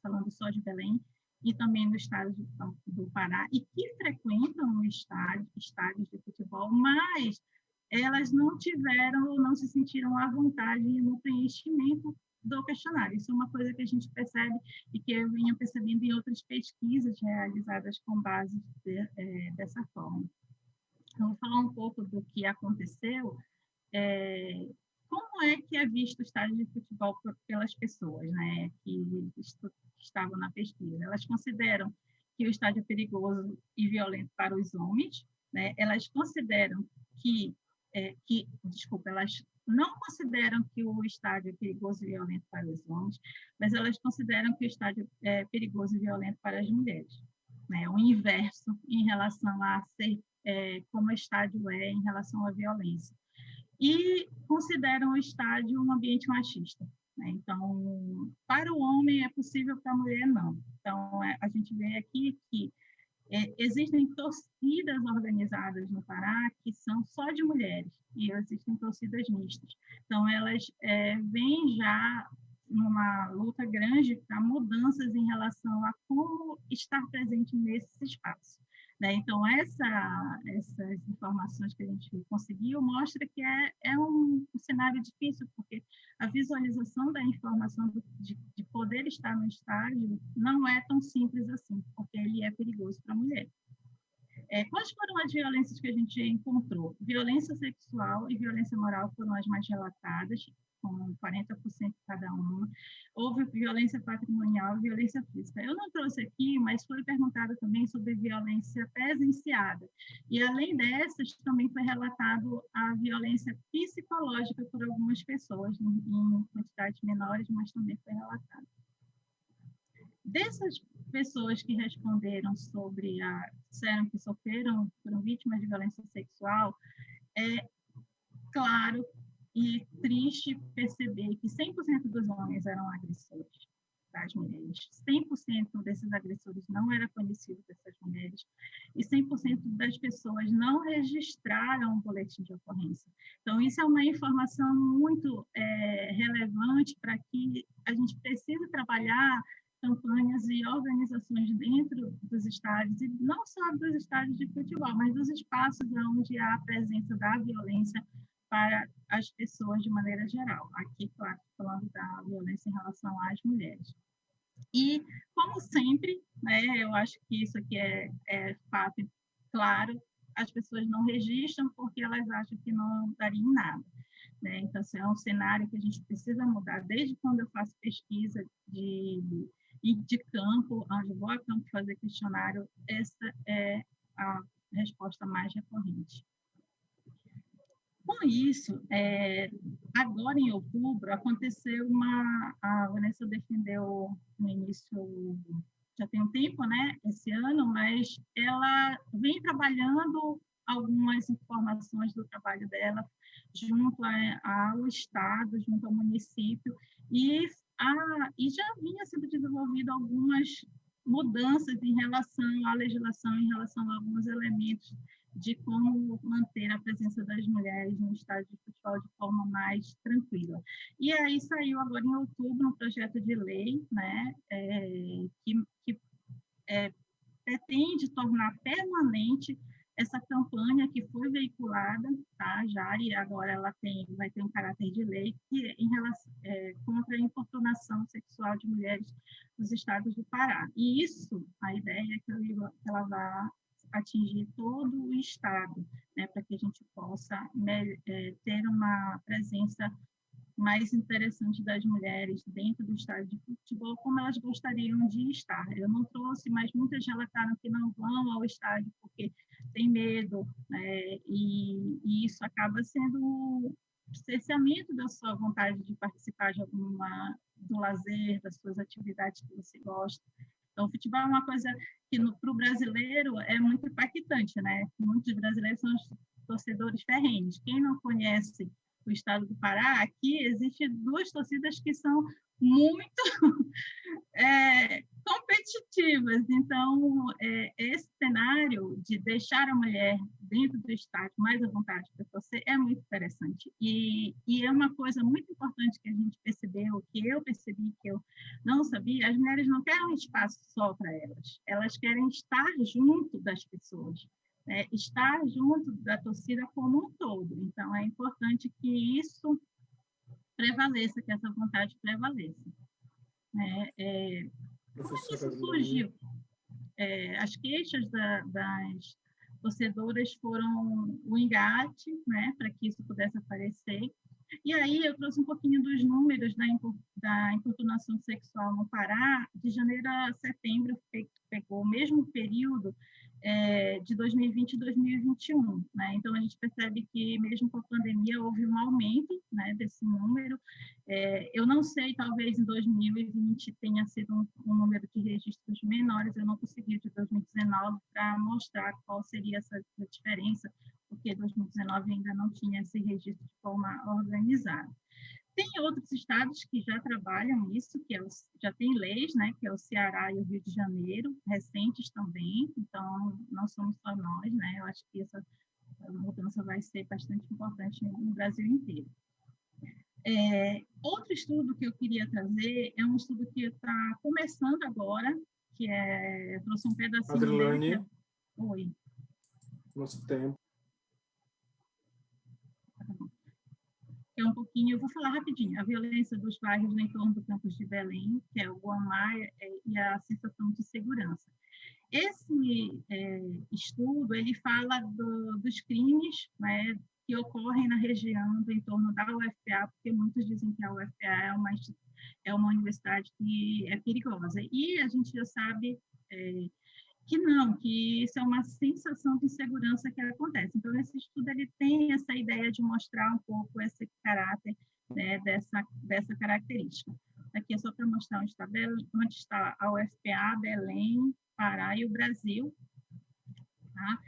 falando só de Belém, e também no estado do Pará, e que frequentam o estádios de futebol, mas elas não se sentiram à vontade no preenchimento do questionário. Isso é uma coisa que a gente percebe e que eu vinha percebendo em outras pesquisas realizadas com base dessa forma. Então, vou falar um pouco do que aconteceu. Como é que é visto o estádio de futebol pelas pessoas, né, que estavam na pesquisa? Elas consideram que o estádio é perigoso e violento para os homens, né? Elas consideram elas não consideram que o estádio é perigoso e violento para os homens, mas elas consideram que o estádio é perigoso e violento para as mulheres, né? O inverso em relação a ser como o estádio é em relação à violência. E consideram o estádio um ambiente machista, né? Então, para o homem é possível, para a mulher não. Então, a gente vê aqui que existem torcidas organizadas no Pará que são só de mulheres, e existem torcidas mistas. Então, elas vêm já numa luta grande para mudanças em relação a como estar presente nesse espaço, né? Então, essas informações que a gente conseguiu mostra que é um cenário difícil, porque a visualização da informação de poder estar no estádio não é tão simples assim, porque ele é perigoso para a mulher. Quais foram as violências que a gente encontrou? Violência sexual e violência moral foram as mais relatadas, com 40% cada uma. Houve violência patrimonial e violência física. Eu não trouxe aqui, mas foi perguntado também sobre violência presenciada. E, além dessas, também foi relatado a violência psicológica por algumas pessoas, em quantidades menores, mas também foi relatado. Dessas pessoas que responderam disseram que foram vítimas de violência sexual, é claro e triste perceber que 100% dos homens eram agressores das mulheres, 100% desses agressores não era conhecido dessas mulheres, e 100% das pessoas não registraram um boletim de ocorrência. Então, isso é uma informação muito relevante para que a gente precise trabalhar campanhas e organizações dentro dos estádios, e não só dos estádios de futebol, mas dos espaços onde há a presença da violência para as pessoas de maneira geral. Aqui, claro, falando da violência em relação às mulheres. E, como sempre, né, eu acho que isso aqui é fato claro, as pessoas não registram porque elas acham que não daria em nada, né? Então, assim, é um cenário que a gente precisa mudar. Desde quando eu faço pesquisa de campo, onde eu vou a campo fazer questionário, essa é a resposta mais recorrente. Com isso, agora em outubro, aconteceu a Vanessa defendeu no início, já tem um tempo, né, esse ano, mas ela vem trabalhando algumas informações do trabalho dela junto ao Estado, junto ao município, e já vinha sendo desenvolvido algumas mudanças em relação à legislação, em relação a alguns elementos de como manter a presença das mulheres no estádio de futebol de forma mais tranquila. E aí saiu agora em outubro um projeto de lei, né, que pretende tornar permanente essa campanha que foi veiculada, tá, já, e agora ela vai ter um caráter de lei, que é em relação, contra a importunação sexual de mulheres nos estados do Pará. E isso, a ideia é que ela vá atingir todo o estado, né, para que a gente possa ter uma presença mais interessantes das mulheres dentro do estádio de futebol, como elas gostariam de estar. Eu não trouxe, mas muitas relataram que não vão ao estádio porque tem medo, né? E isso acaba sendo um cerceamento da sua vontade de participar de alguma do lazer, das suas atividades que você gosta. Então, o futebol é uma coisa que, para o brasileiro, é muito impactante, né? Muitos brasileiros são os torcedores ferrenhos. Quem não conhece o estado do Pará, aqui existem duas torcidas que são muito competitivas. Então, esse cenário de deixar a mulher dentro do estádio mais à vontade para torcer é muito interessante. E é uma coisa muito importante que a gente percebeu, que eu percebi, que eu não sabia, as mulheres não querem um espaço só para elas, elas querem estar junto das pessoas, né? Estar junto da torcida como um todo. Então, é importante que isso prevaleça, que essa vontade prevaleça. Como isso surgiu? As queixas das torcedoras foram o engate, né, para que isso pudesse aparecer. E aí eu trouxe um pouquinho dos números da importunação sexual no Pará. De janeiro a setembro pegou o mesmo período de 2020 e 2021, né? Então, a gente percebe que, mesmo com a pandemia, houve um aumento, né, desse número. Eu não sei, talvez em 2020 tenha sido um número de registros menores, eu não consegui de 2019 para mostrar qual seria essa diferença, porque 2019 ainda não tinha esse registro de forma organizada. Tem outros estados que já trabalham isso, já tem leis, né, que é o Ceará e o Rio de Janeiro, recentes também, então não somos só nós, né, eu acho que essa mudança vai ser bastante importante no Brasil inteiro. Outro estudo que eu queria trazer é um estudo que está começando agora, que eu trouxe um pedacinho Adrilane, dele. Oi. nosso tempo. É um pouquinho, eu vou falar rapidinho, a violência dos bairros no entorno do campus de Belém, que é o Guamá, e a sensação de segurança. Esse estudo, ele fala dos crimes, né, que ocorrem na região do entorno da UFPA, porque muitos dizem que a UFPA é uma universidade que é perigosa. E a gente já sabe que não, que isso é uma sensação de insegurança que acontece. Então, esse estudo ele tem essa ideia de mostrar um pouco esse caráter, né, dessa característica. Aqui é só para mostrar onde está a UFPA, Belém, Pará e o Brasil. Tá?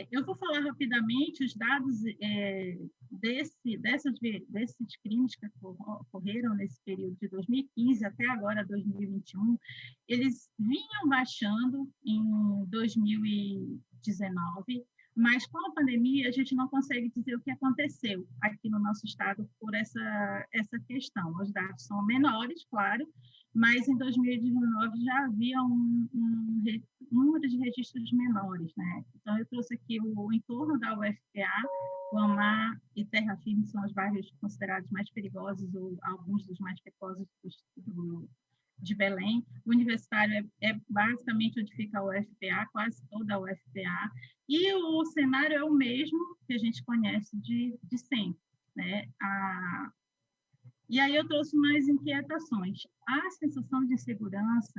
Eu vou falar rapidamente os dados desses crimes que ocorreram nesse período de 2015 até agora, 2021. Eles vinham baixando em 2019, mas com a pandemia a gente não consegue dizer o que aconteceu aqui no nosso estado por essa questão. Os dados são menores, claro, mas em 2019 já havia um número de registros menores, né? Então, eu trouxe aqui o entorno da UFPA, Guamá e Terra Firme são os bairros considerados mais perigosos, ou alguns dos mais perigosos de Belém. O universitário é basicamente onde fica a UFPA, quase toda a UFPA, e o cenário é o mesmo que a gente conhece de sempre, né? E aí eu trouxe mais inquietações. A sensação de insegurança,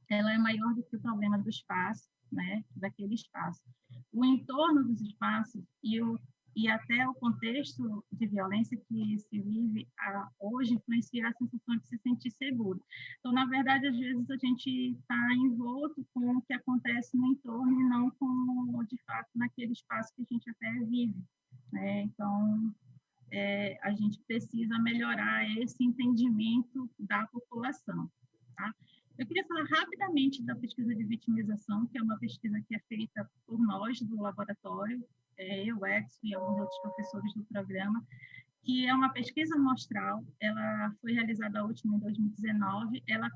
ela é maior do que o problema do espaço, né, daquele espaço. O entorno dos espaços e até o contexto de violência que se vive hoje influencia a sensação de se sentir seguro. Então, na verdade, às vezes a gente está envolto com o que acontece no entorno e não com, de fato, naquele espaço que a gente até vive, né? Então, a gente precisa melhorar esse entendimento da população, tá? Eu queria falar rapidamente da pesquisa de vitimização, que é uma pesquisa que é feita por nós do laboratório, eu, Edson e alguns outros professores do programa, que é uma pesquisa amostral. Ela foi realizada a última em 2019, ela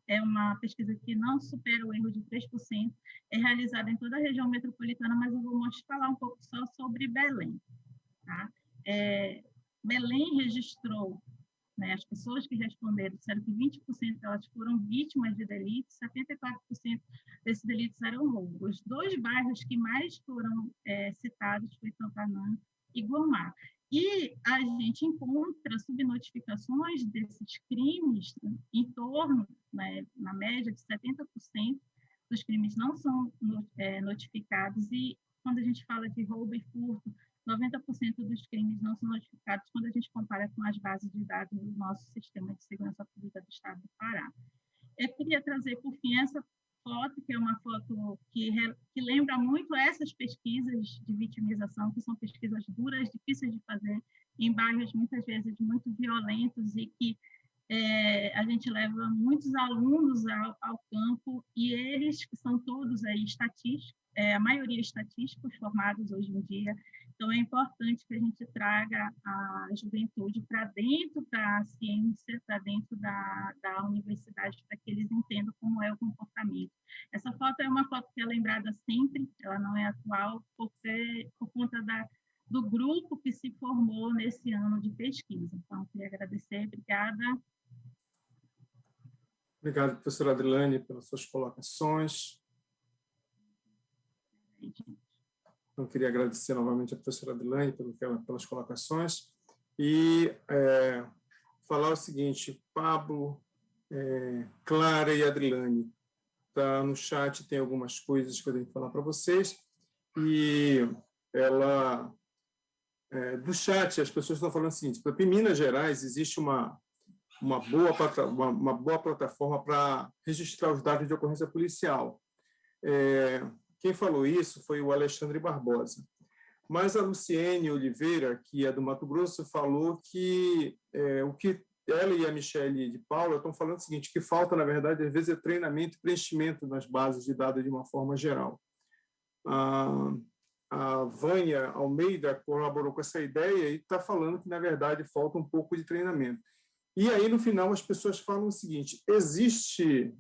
é uma pesquisa que não supera o erro de 3%, é realizada em toda a região metropolitana, mas eu vou falar um pouco só sobre Belém, tá? Belém registrou, né, as pessoas que responderam disseram que 20% elas foram vítimas de delitos, 74% desses delitos eram roubos. Os dois bairros que mais foram citados foi Pantanã e Guamá. E a gente encontra subnotificações desses crimes em torno, né, na média de 70% dos crimes não são notificados, e quando a gente fala de roubo e furto, 90% dos crimes não são notificados quando a gente compara com as bases de dados do nosso sistema de segurança pública do Estado do Pará. Eu queria trazer, por fim, essa foto, que é uma foto que lembra muito essas pesquisas de vitimização, que são pesquisas duras, difíceis de fazer, em bairros muitas vezes muito violentos, e que a gente leva muitos alunos ao campo, e eles, que são todos aí estatísticos, a maioria estatísticos formados hoje em dia. Então, é importante que a gente traga a juventude para dentro da ciência, para dentro da universidade, para que eles entendam como é o comportamento. Essa foto é uma foto que é lembrada sempre, ela não é atual, por conta do grupo que se formou nesse ano de pesquisa. Então, queria agradecer, obrigada. Obrigado, professora Adrilane, pelas suas colocações. Eu queria agradecer novamente a professora Adrilane pelas colocações e falar o seguinte: Pablo, Clara e Adrilane, tá no chat, tem algumas coisas que eu tenho que falar para vocês, e do chat as pessoas estão falando o seguinte: em Minas Gerais existe uma boa plataforma para registrar os dados de ocorrência policial. Quem falou isso foi o Alexandre Barbosa. Mas a Luciene Oliveira, que é do Mato Grosso, falou que o que ela e a Michele de Paula estão falando é o seguinte, que falta, na verdade, às vezes, é treinamento e preenchimento nas bases de dados de uma forma geral. A Vânia Almeida colaborou com essa ideia e está falando que, na verdade, falta um pouco de treinamento. E aí, no final, as pessoas falam o seguinte: existe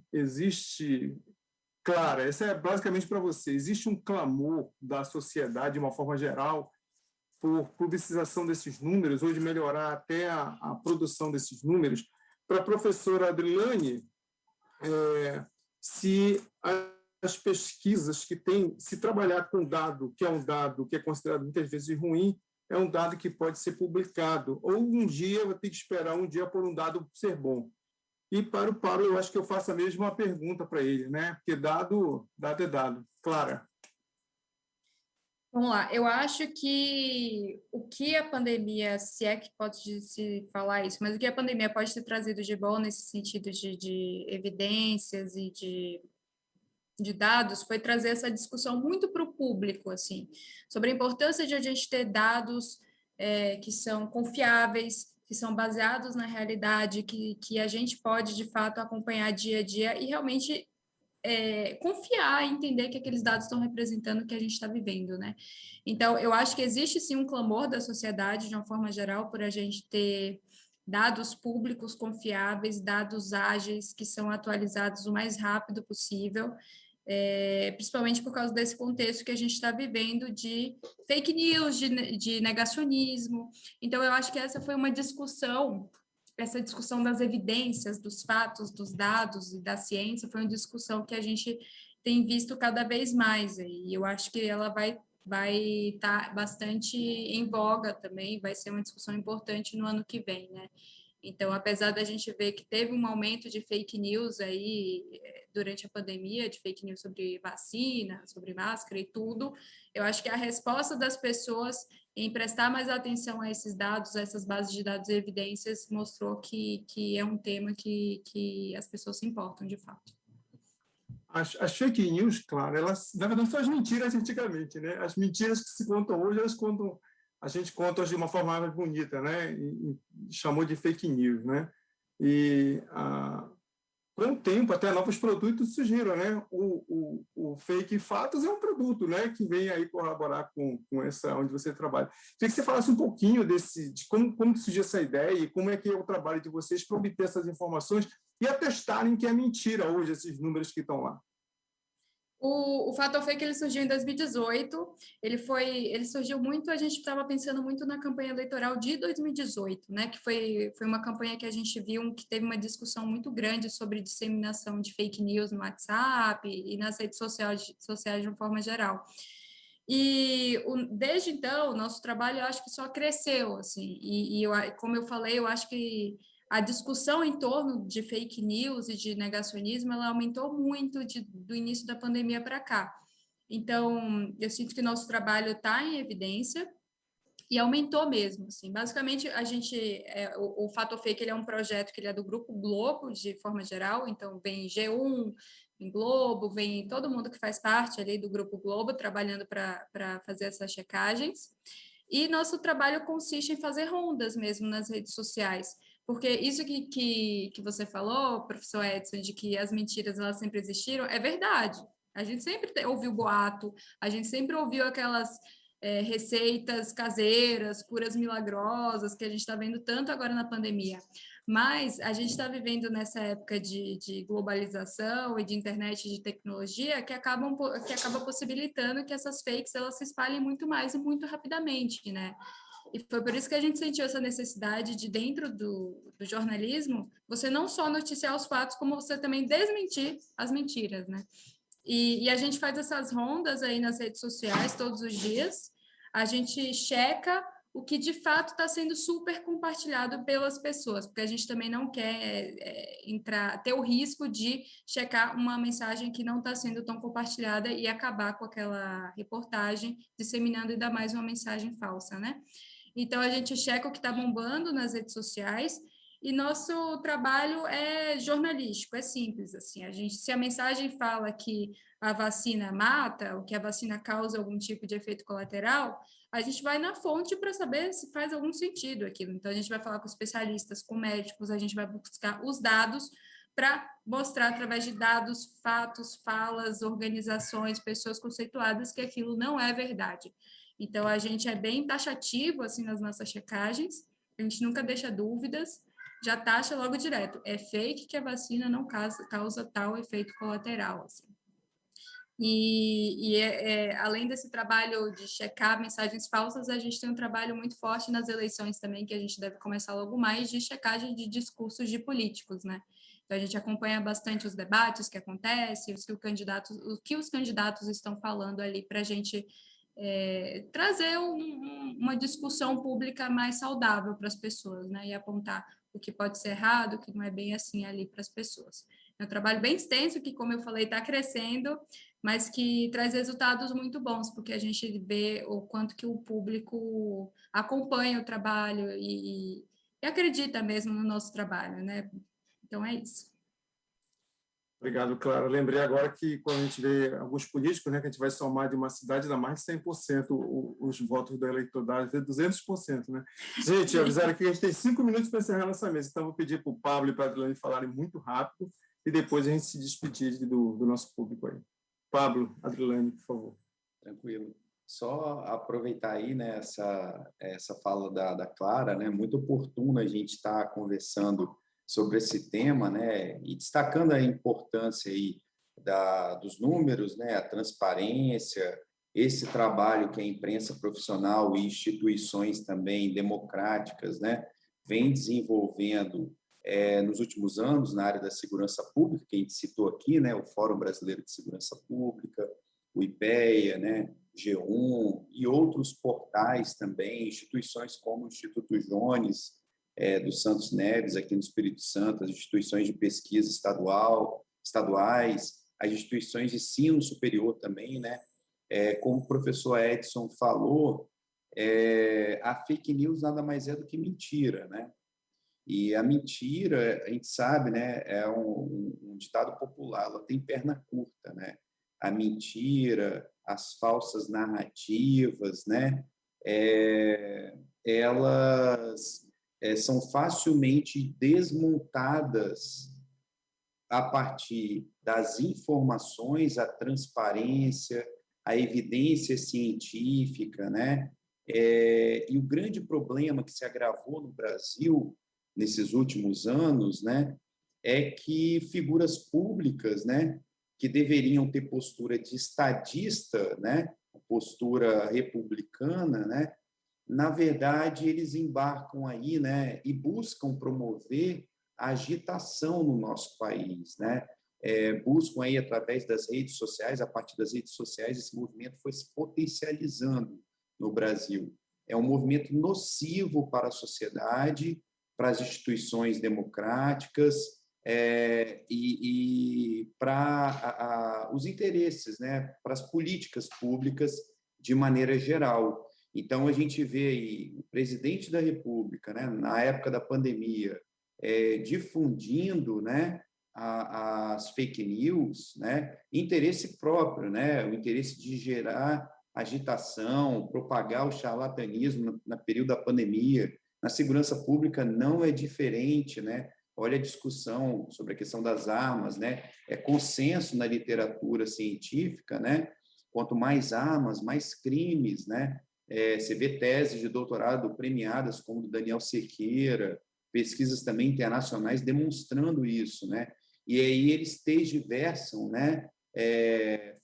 Clara, essa é basicamente para você. Existe um clamor da sociedade, de uma forma geral, por publicização desses números, ou de melhorar até a produção desses números. Para a professora Adrilane, se as pesquisas que têm, se trabalhar com dado, que é um dado que é considerado muitas vezes ruim, é um dado que pode ser publicado, ou um dia vai ter que esperar um dia por um dado ser bom. E para o Paulo, eu acho que eu faço a mesma pergunta para ele, né? Porque dado é dado. Clara. Vamos lá, eu acho que o que a pandemia, se é que pode se falar isso, mas o que a pandemia pode ter trazido de bom nesse sentido de evidências e de dados foi trazer essa discussão muito para o público, assim, sobre a importância de a gente ter dados que são confiáveis, que são baseados na realidade, que a gente pode, de fato, acompanhar dia a dia e realmente confiar e entender que aqueles dados estão representando o que a gente está vivendo, né? Então, eu acho que existe, sim, um clamor da sociedade, de uma forma geral, por a gente ter dados públicos confiáveis, dados ágeis, que são atualizados o mais rápido possível, principalmente por causa desse contexto que a gente está vivendo de fake news, de negacionismo. Então, eu acho que essa foi uma discussão, essa discussão das evidências, dos fatos, dos dados e da ciência, foi uma discussão que a gente tem visto cada vez mais, e eu acho que ela vai estar bastante em voga também, vai ser uma discussão importante no ano que vem, né? Então, apesar da gente ver que teve um aumento de fake news aí durante a pandemia, de fake news sobre vacina, sobre máscara e tudo, eu acho que a resposta das pessoas em prestar mais atenção a esses dados, a essas bases de dados e evidências, mostrou que é um tema que as pessoas se importam, de fato. As fake news, claro, elas, na verdade, são as mentiras antigamente, né? As mentiras que se contam hoje, a gente conta de uma forma mais bonita, né? E chamou de fake news, né? E com o tempo, até novos produtos surgiram, né? O fake fatos é um produto, né? Que vem aí colaborar com essa onde você trabalha. Queria que você falasse um pouquinho de como surgiu essa ideia e como é que é o trabalho de vocês para obter essas informações e atestarem que é mentira hoje esses números que estão lá. O Fator Fake ele surgiu em 2018, ele surgiu muito, a gente estava pensando muito na campanha eleitoral de 2018, né, que foi uma campanha que a gente viu que teve uma discussão muito grande sobre disseminação de fake news no WhatsApp e nas redes sociais de uma forma geral. E desde então, o nosso trabalho, eu acho que só cresceu, assim, como eu falei, eu acho que a discussão em torno de fake news e de negacionismo, ela aumentou muito do início da pandemia para cá. Então, eu sinto que nosso trabalho está em evidência e aumentou mesmo, assim. Basicamente, a gente, o Fato ou Fake, ele é um projeto que ele é do Grupo Globo, de forma geral, então vem G1, em Globo, vem todo mundo que faz parte ali do Grupo Globo, trabalhando para fazer essas checagens. E nosso trabalho consiste em fazer rondas mesmo nas redes sociais, porque isso que você falou, professor Edson, de que as mentiras elas sempre existiram, é verdade. A gente sempre ouviu boato, a gente sempre ouviu aquelas receitas caseiras, curas milagrosas, que a gente está vendo tanto agora na pandemia. Mas a gente está vivendo nessa época de globalização e de internet e de tecnologia que acaba possibilitando que essas fakes elas se espalhem muito mais e muito rapidamente, né? E foi por isso que a gente sentiu essa necessidade de, dentro do jornalismo, você não só noticiar os fatos, como você também desmentir as mentiras, né? E a gente faz essas rondas aí nas redes sociais todos os dias. A gente checa o que de fato está sendo super compartilhado pelas pessoas, porque a gente também não quer ter o risco de checar uma mensagem que não está sendo tão compartilhada e acabar com aquela reportagem, disseminando ainda mais uma mensagem falsa, né? Então, a gente checa o que está bombando nas redes sociais e nosso trabalho é jornalístico, é simples, assim, se a mensagem fala que a vacina mata, ou que a vacina causa algum tipo de efeito colateral, a gente vai na fonte para saber se faz algum sentido aquilo. Então, a gente vai falar com especialistas, com médicos, a gente vai buscar os dados para mostrar através de dados, fatos, falas, organizações, pessoas conceituadas que aquilo não é verdade. Então, a gente é bem taxativo, assim, nas nossas checagens, a gente nunca deixa dúvidas, já taxa logo direto. É fake que a vacina não causa tal efeito colateral, assim. Além desse trabalho de checar mensagens falsas, a gente tem um trabalho muito forte nas eleições também, que a gente deve começar logo mais, de checagem de discursos de políticos, né? Então, a gente acompanha bastante os debates que acontecem, o que os candidatos estão falando ali para a gente trazer uma discussão pública mais saudável para as pessoas, né? E apontar o que pode ser errado, o que não é bem assim ali para as pessoas. É um trabalho bem extenso, que, como eu falei, está crescendo, mas que traz resultados muito bons, porque a gente vê o quanto que o público acompanha o trabalho e acredita mesmo no nosso trabalho, né? Então, é isso. Obrigado, Clara. Lembrei agora que, quando a gente vê alguns políticos, né, que a gente vai somar de uma cidade, dá mais de 100% os votos do eleitorado, 200%. Né? Gente, avisaram que a gente tem 5 minutos para encerrar nossa mesa, então vou pedir para o Pablo e para a Adriane falarem muito rápido e depois a gente se despedir do nosso público aí. Pablo, Adriane, por favor. Tranquilo. Só aproveitar aí, né, essa fala da Clara, né, muito oportuna a gente estar conversando sobre esse tema, né, e destacando a importância aí dos números, né, a transparência, esse trabalho que a imprensa profissional e instituições também democráticas, né, vem desenvolvendo nos últimos anos na área da segurança pública, que a gente citou aqui, né, o Fórum Brasileiro de Segurança Pública, o IPEA, né, G1 e outros portais também, instituições como o Instituto Jones, dos Santos Neves, aqui no Espírito Santo, as instituições de pesquisa estaduais, as instituições de ensino superior também, né? Como o professor Edson falou, a fake news nada mais é do que mentira, né? E a mentira, a gente sabe, né, é um ditado popular, ela tem perna curta, né? A mentira, as falsas narrativas, né? Elas são facilmente desmontadas a partir das informações, a transparência, a evidência científica, né? E o grande problema que se agravou no Brasil nesses últimos anos, né, é que figuras públicas, né, que deveriam ter postura de estadista, né, postura republicana, né, na verdade, eles embarcam aí, né, e buscam promover a agitação no nosso país, né? buscam aí, através das redes sociais, a partir das redes sociais, esse movimento foi se potencializando no Brasil. É um movimento nocivo para a sociedade, para as instituições democráticas e para os interesses, né, para as políticas públicas de maneira geral. Então, a gente vê aí o presidente da República, né, na época da pandemia, difundindo, né, as fake news, né, interesse próprio, né, o interesse de gerar agitação, propagar o charlatanismo no período da pandemia. Na segurança pública não é diferente, né? Olha a discussão sobre a questão das armas, né? É consenso na literatura científica, né? Quanto mais armas, mais crimes, né? Você vê teses de doutorado premiadas, como do Daniel Sequeira, pesquisas também internacionais demonstrando isso, né? E aí eles tergiversam, né?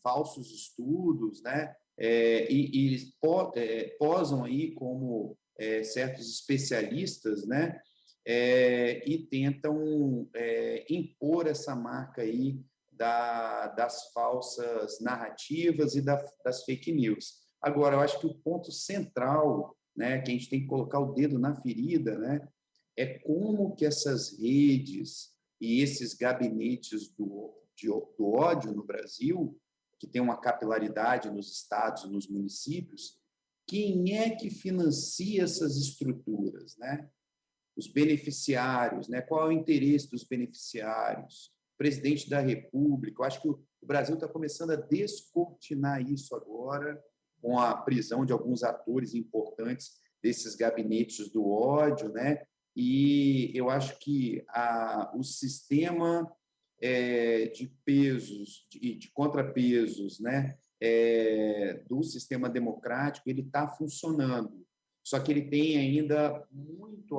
Falsos estudos, né? E posam aí como certos especialistas, né? E tentam impor essa marca aí das falsas narrativas e das fake news. Agora, eu acho que o ponto central, né, que a gente tem que colocar o dedo na ferida, né, é como que essas redes e esses gabinetes do ódio no Brasil, que tem uma capilaridade nos estados e nos municípios, quem é que financia essas estruturas, né? Os beneficiários, né? Qual é o interesse dos beneficiários? O presidente da República. Eu acho que o Brasil está começando a descortinar isso agora, com a prisão de alguns atores importantes desses gabinetes do ódio, né? E eu acho que o sistema de pesos e de contrapesos, né, do sistema democrático, ele está funcionando. Só que ele tem ainda muito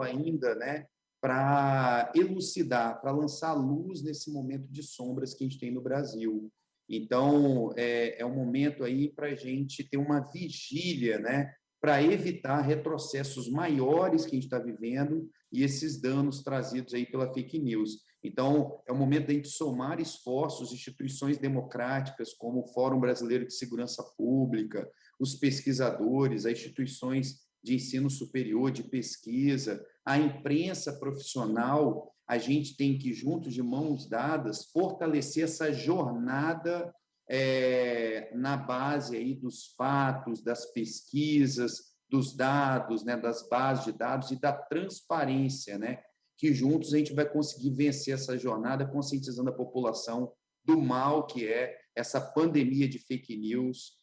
né, para elucidar, para lançar luz nesse momento de sombras que a gente tem no Brasil. Então, é um momento aí para a gente ter uma vigília, né, para evitar retrocessos maiores que a gente está vivendo e esses danos trazidos aí pela fake news. Então, é o momento de a gente somar esforços, instituições democráticas, como o Fórum Brasileiro de Segurança Pública, os pesquisadores, as instituições de ensino superior, de pesquisa, a imprensa profissional. A gente tem que, juntos, de mãos dadas, fortalecer essa jornada na base aí dos fatos, das pesquisas, dos dados, né, das bases de dados e da transparência, né, que juntos a gente vai conseguir vencer essa jornada, conscientizando a população do mal que é essa pandemia de fake news,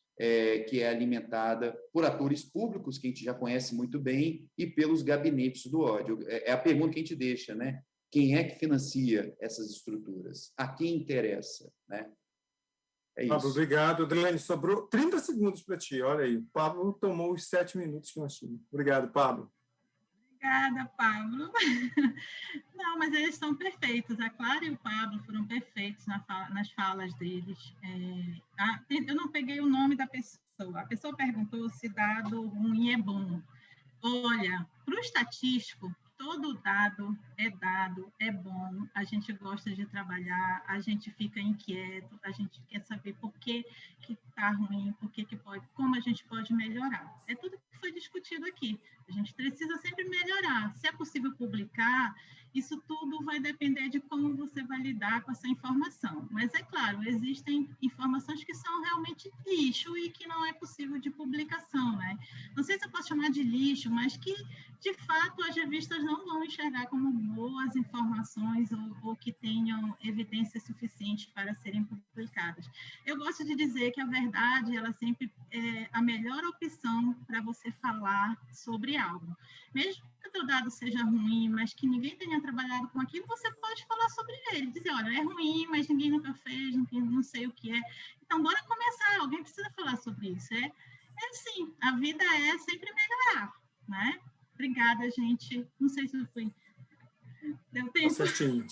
que é alimentada por atores públicos, que a gente já conhece muito bem, e pelos gabinetes do ódio. É a pergunta que a gente deixa, né? Quem é que financia essas estruturas? A quem interessa, né? É isso. Pablo, obrigado. Adriane, sobrou 30 segundos para ti. Olha aí, o Pablo tomou os 7 minutos que nós tínhamos. Obrigado, Pablo. Obrigada, Pablo. Não, mas eles estão perfeitos. A Clara e o Pablo foram perfeitos nas falas deles. Eu não peguei o nome da pessoa. A pessoa perguntou se dado ruim é bom. Olha, para o estatístico, todo dado, é bom, a gente gosta de trabalhar, a gente fica inquieto, a gente quer saber por que está ruim, como a gente pode melhorar. É tudo que foi discutido aqui. A gente precisa sempre melhorar. Se é possível publicar, isso tudo vai depender de como você vai lidar com essa informação. Mas, é claro, existem informações que são realmente lixo e que não é possível de publicação, né? Não sei se eu posso chamar de lixo, mas que, de fato, as revistas não vão enxergar como boas informações ou que tenham evidência suficiente para serem publicadas. Eu gosto de dizer que a verdade, ela sempre é a melhor opção para você falar sobre algo. Mesmo que o teu dado seja ruim, mas que ninguém tenha trabalhado com aquilo, você pode falar sobre ele, dizer, olha, é ruim, mas ninguém nunca fez, não sei o que é. Então, bora começar, alguém precisa falar sobre isso. É assim, a vida é sempre melhorar, né? Obrigada, gente. Não sei se eu fui... Deu tempo? Tá certinho.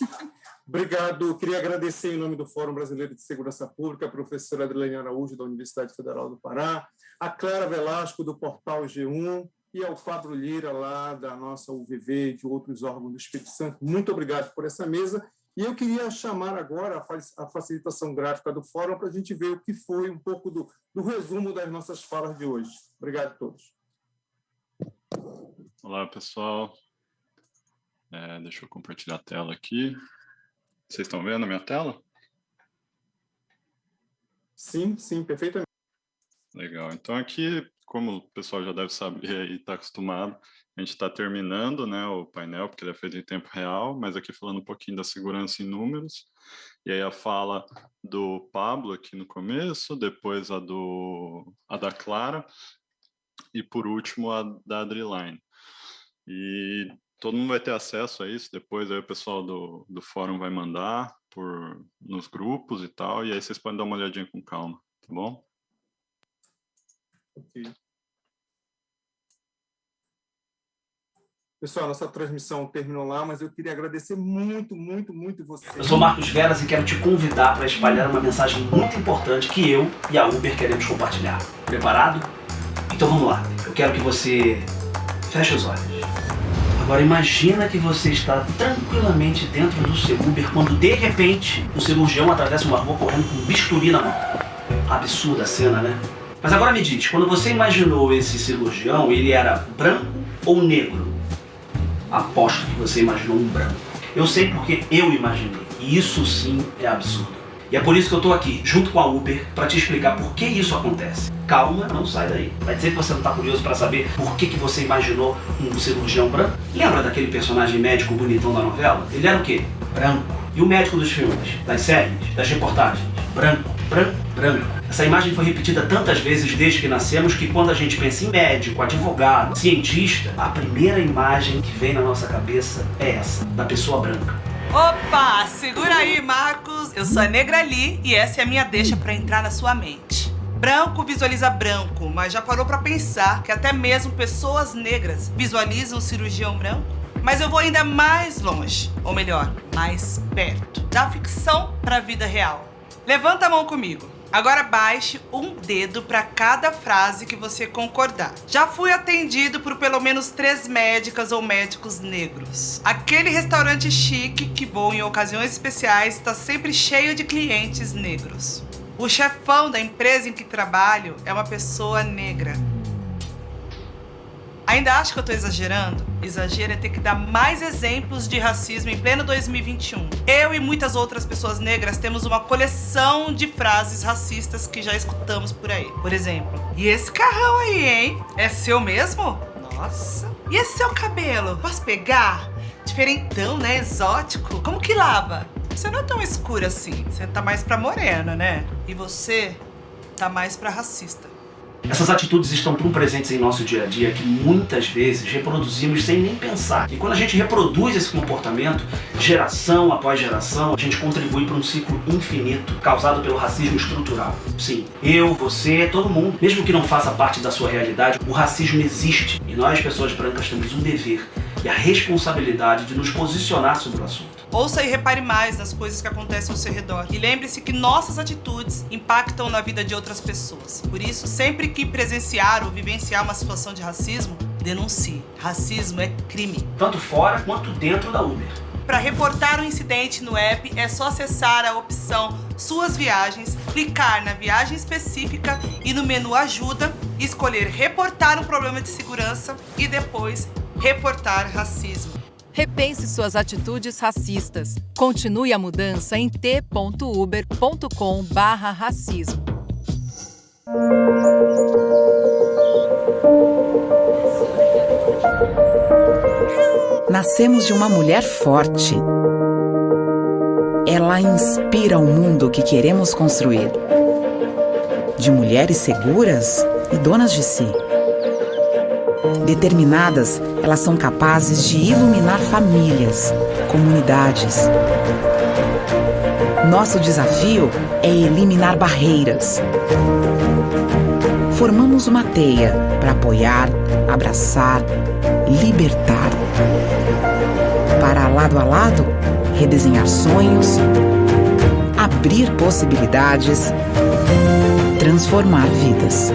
Obrigado. Queria agradecer em nome do Fórum Brasileiro de Segurança Pública a professora Adriane Araújo, da Universidade Federal do Pará, a Clara Velasco, do Portal G1, e ao Pablo Lira, lá da nossa UVV e de outros órgãos do Espírito Santo. Muito obrigado por essa mesa. E eu queria chamar agora a facilitação gráfica do fórum para a gente ver o que foi um pouco do resumo das nossas falas de hoje. Obrigado a todos. Olá, pessoal. Deixa eu compartilhar a tela aqui. Vocês estão vendo a minha tela? Sim, perfeitamente. Legal. Então, aqui, como o pessoal já deve saber e está acostumado, a gente está terminando, né, o painel, porque ele é feito em tempo real, mas aqui falando um pouquinho da segurança em números. E aí a fala do Pablo aqui no começo, depois a da Clara e, por último, a da Adriline. E todo mundo vai ter acesso a isso, depois aí o pessoal do fórum vai mandar nos grupos e tal, e aí vocês podem dar uma olhadinha com calma, tá bom? Ok. Pessoal, nossa transmissão terminou lá, mas eu queria agradecer muito vocês. Eu sou Marcos Veras e quero te convidar para espalhar uma mensagem muito importante que eu e a Uber queremos compartilhar. Preparado? Então vamos lá. Eu quero que você feche os olhos. Agora imagina que você está tranquilamente dentro do seu Uber quando de repente um cirurgião atravessa uma rua correndo com um bisturi na mão. Absurda a cena, né? Mas agora me diz, quando você imaginou esse cirurgião, ele era branco ou negro? Aposto que você imaginou um branco. Eu sei porque eu imaginei. E isso sim é absurdo. E é por isso que eu tô aqui, junto com a Uber, para te explicar por que isso acontece. Calma, não sai daí. Vai dizer que você não tá curioso para saber por que você imaginou um cirurgião branco? Lembra daquele personagem médico bonitão da novela? Ele era o quê? Branco. E o médico dos filmes, das séries, das reportagens? Branco, branco, branco. Essa imagem foi repetida tantas vezes desde que nascemos que quando a gente pensa em médico, advogado, cientista, a primeira imagem que vem na nossa cabeça é essa, da pessoa branca. Opa, segura aí, Marcos. Eu sou a Negra Ali e essa é a minha deixa para entrar na sua mente. Branco visualiza branco, mas já parou para pensar que até mesmo pessoas negras visualizam o cirurgião branco? Mas eu vou ainda mais longe, ou melhor, mais perto, da ficção para a vida real. Levanta a mão comigo. Agora baixe um dedo para cada frase que você concordar. Já fui atendido por pelo menos 3 médicas ou médicos negros. Aquele restaurante chique que vou em ocasiões especiais está sempre cheio de clientes negros. O chefão da empresa em que trabalho é uma pessoa negra. Ainda acha que eu tô exagerando? Exagero é ter que dar mais exemplos de racismo em pleno 2021. Eu e muitas outras pessoas negras temos uma coleção de frases racistas que já escutamos por aí. Por exemplo, e esse carrão aí, hein? É seu mesmo? Nossa. E esse seu cabelo? Posso pegar? Diferentão, né? Exótico. Como que lava? Você não é tão escura assim. Você tá mais pra morena, né? E você tá mais pra racista. Essas atitudes estão tão presentes em nosso dia a dia que muitas vezes reproduzimos sem nem pensar. E quando a gente reproduz esse comportamento, geração após geração, a gente contribui para um ciclo infinito causado pelo racismo estrutural. Sim, eu, você, todo mundo. Mesmo que não faça parte da sua realidade, o racismo existe. E nós, pessoas brancas, temos um dever e a responsabilidade de nos posicionar sobre o assunto. Ouça e repare mais nas coisas que acontecem ao seu redor. E lembre-se que nossas atitudes impactam na vida de outras pessoas. Por isso, sempre que presenciar ou vivenciar uma situação de racismo, denuncie. Racismo é crime. Tanto fora quanto dentro da Uber. Para reportar o incidente no app, é só acessar a opção Suas Viagens, clicar na viagem específica e no menu Ajuda, escolher Reportar um problema de segurança e depois Reportar racismo. Repense suas atitudes racistas. Continue a mudança em t.uber.com/racismo. Nascemos de uma mulher forte. Ela inspira o mundo que queremos construir. De mulheres seguras e donas de si. Determinadas, elas são capazes de iluminar famílias, comunidades. Nosso desafio é eliminar barreiras. Formamos uma teia para apoiar, abraçar, libertar. Para lado a lado, redesenhar sonhos, abrir possibilidades, transformar vidas.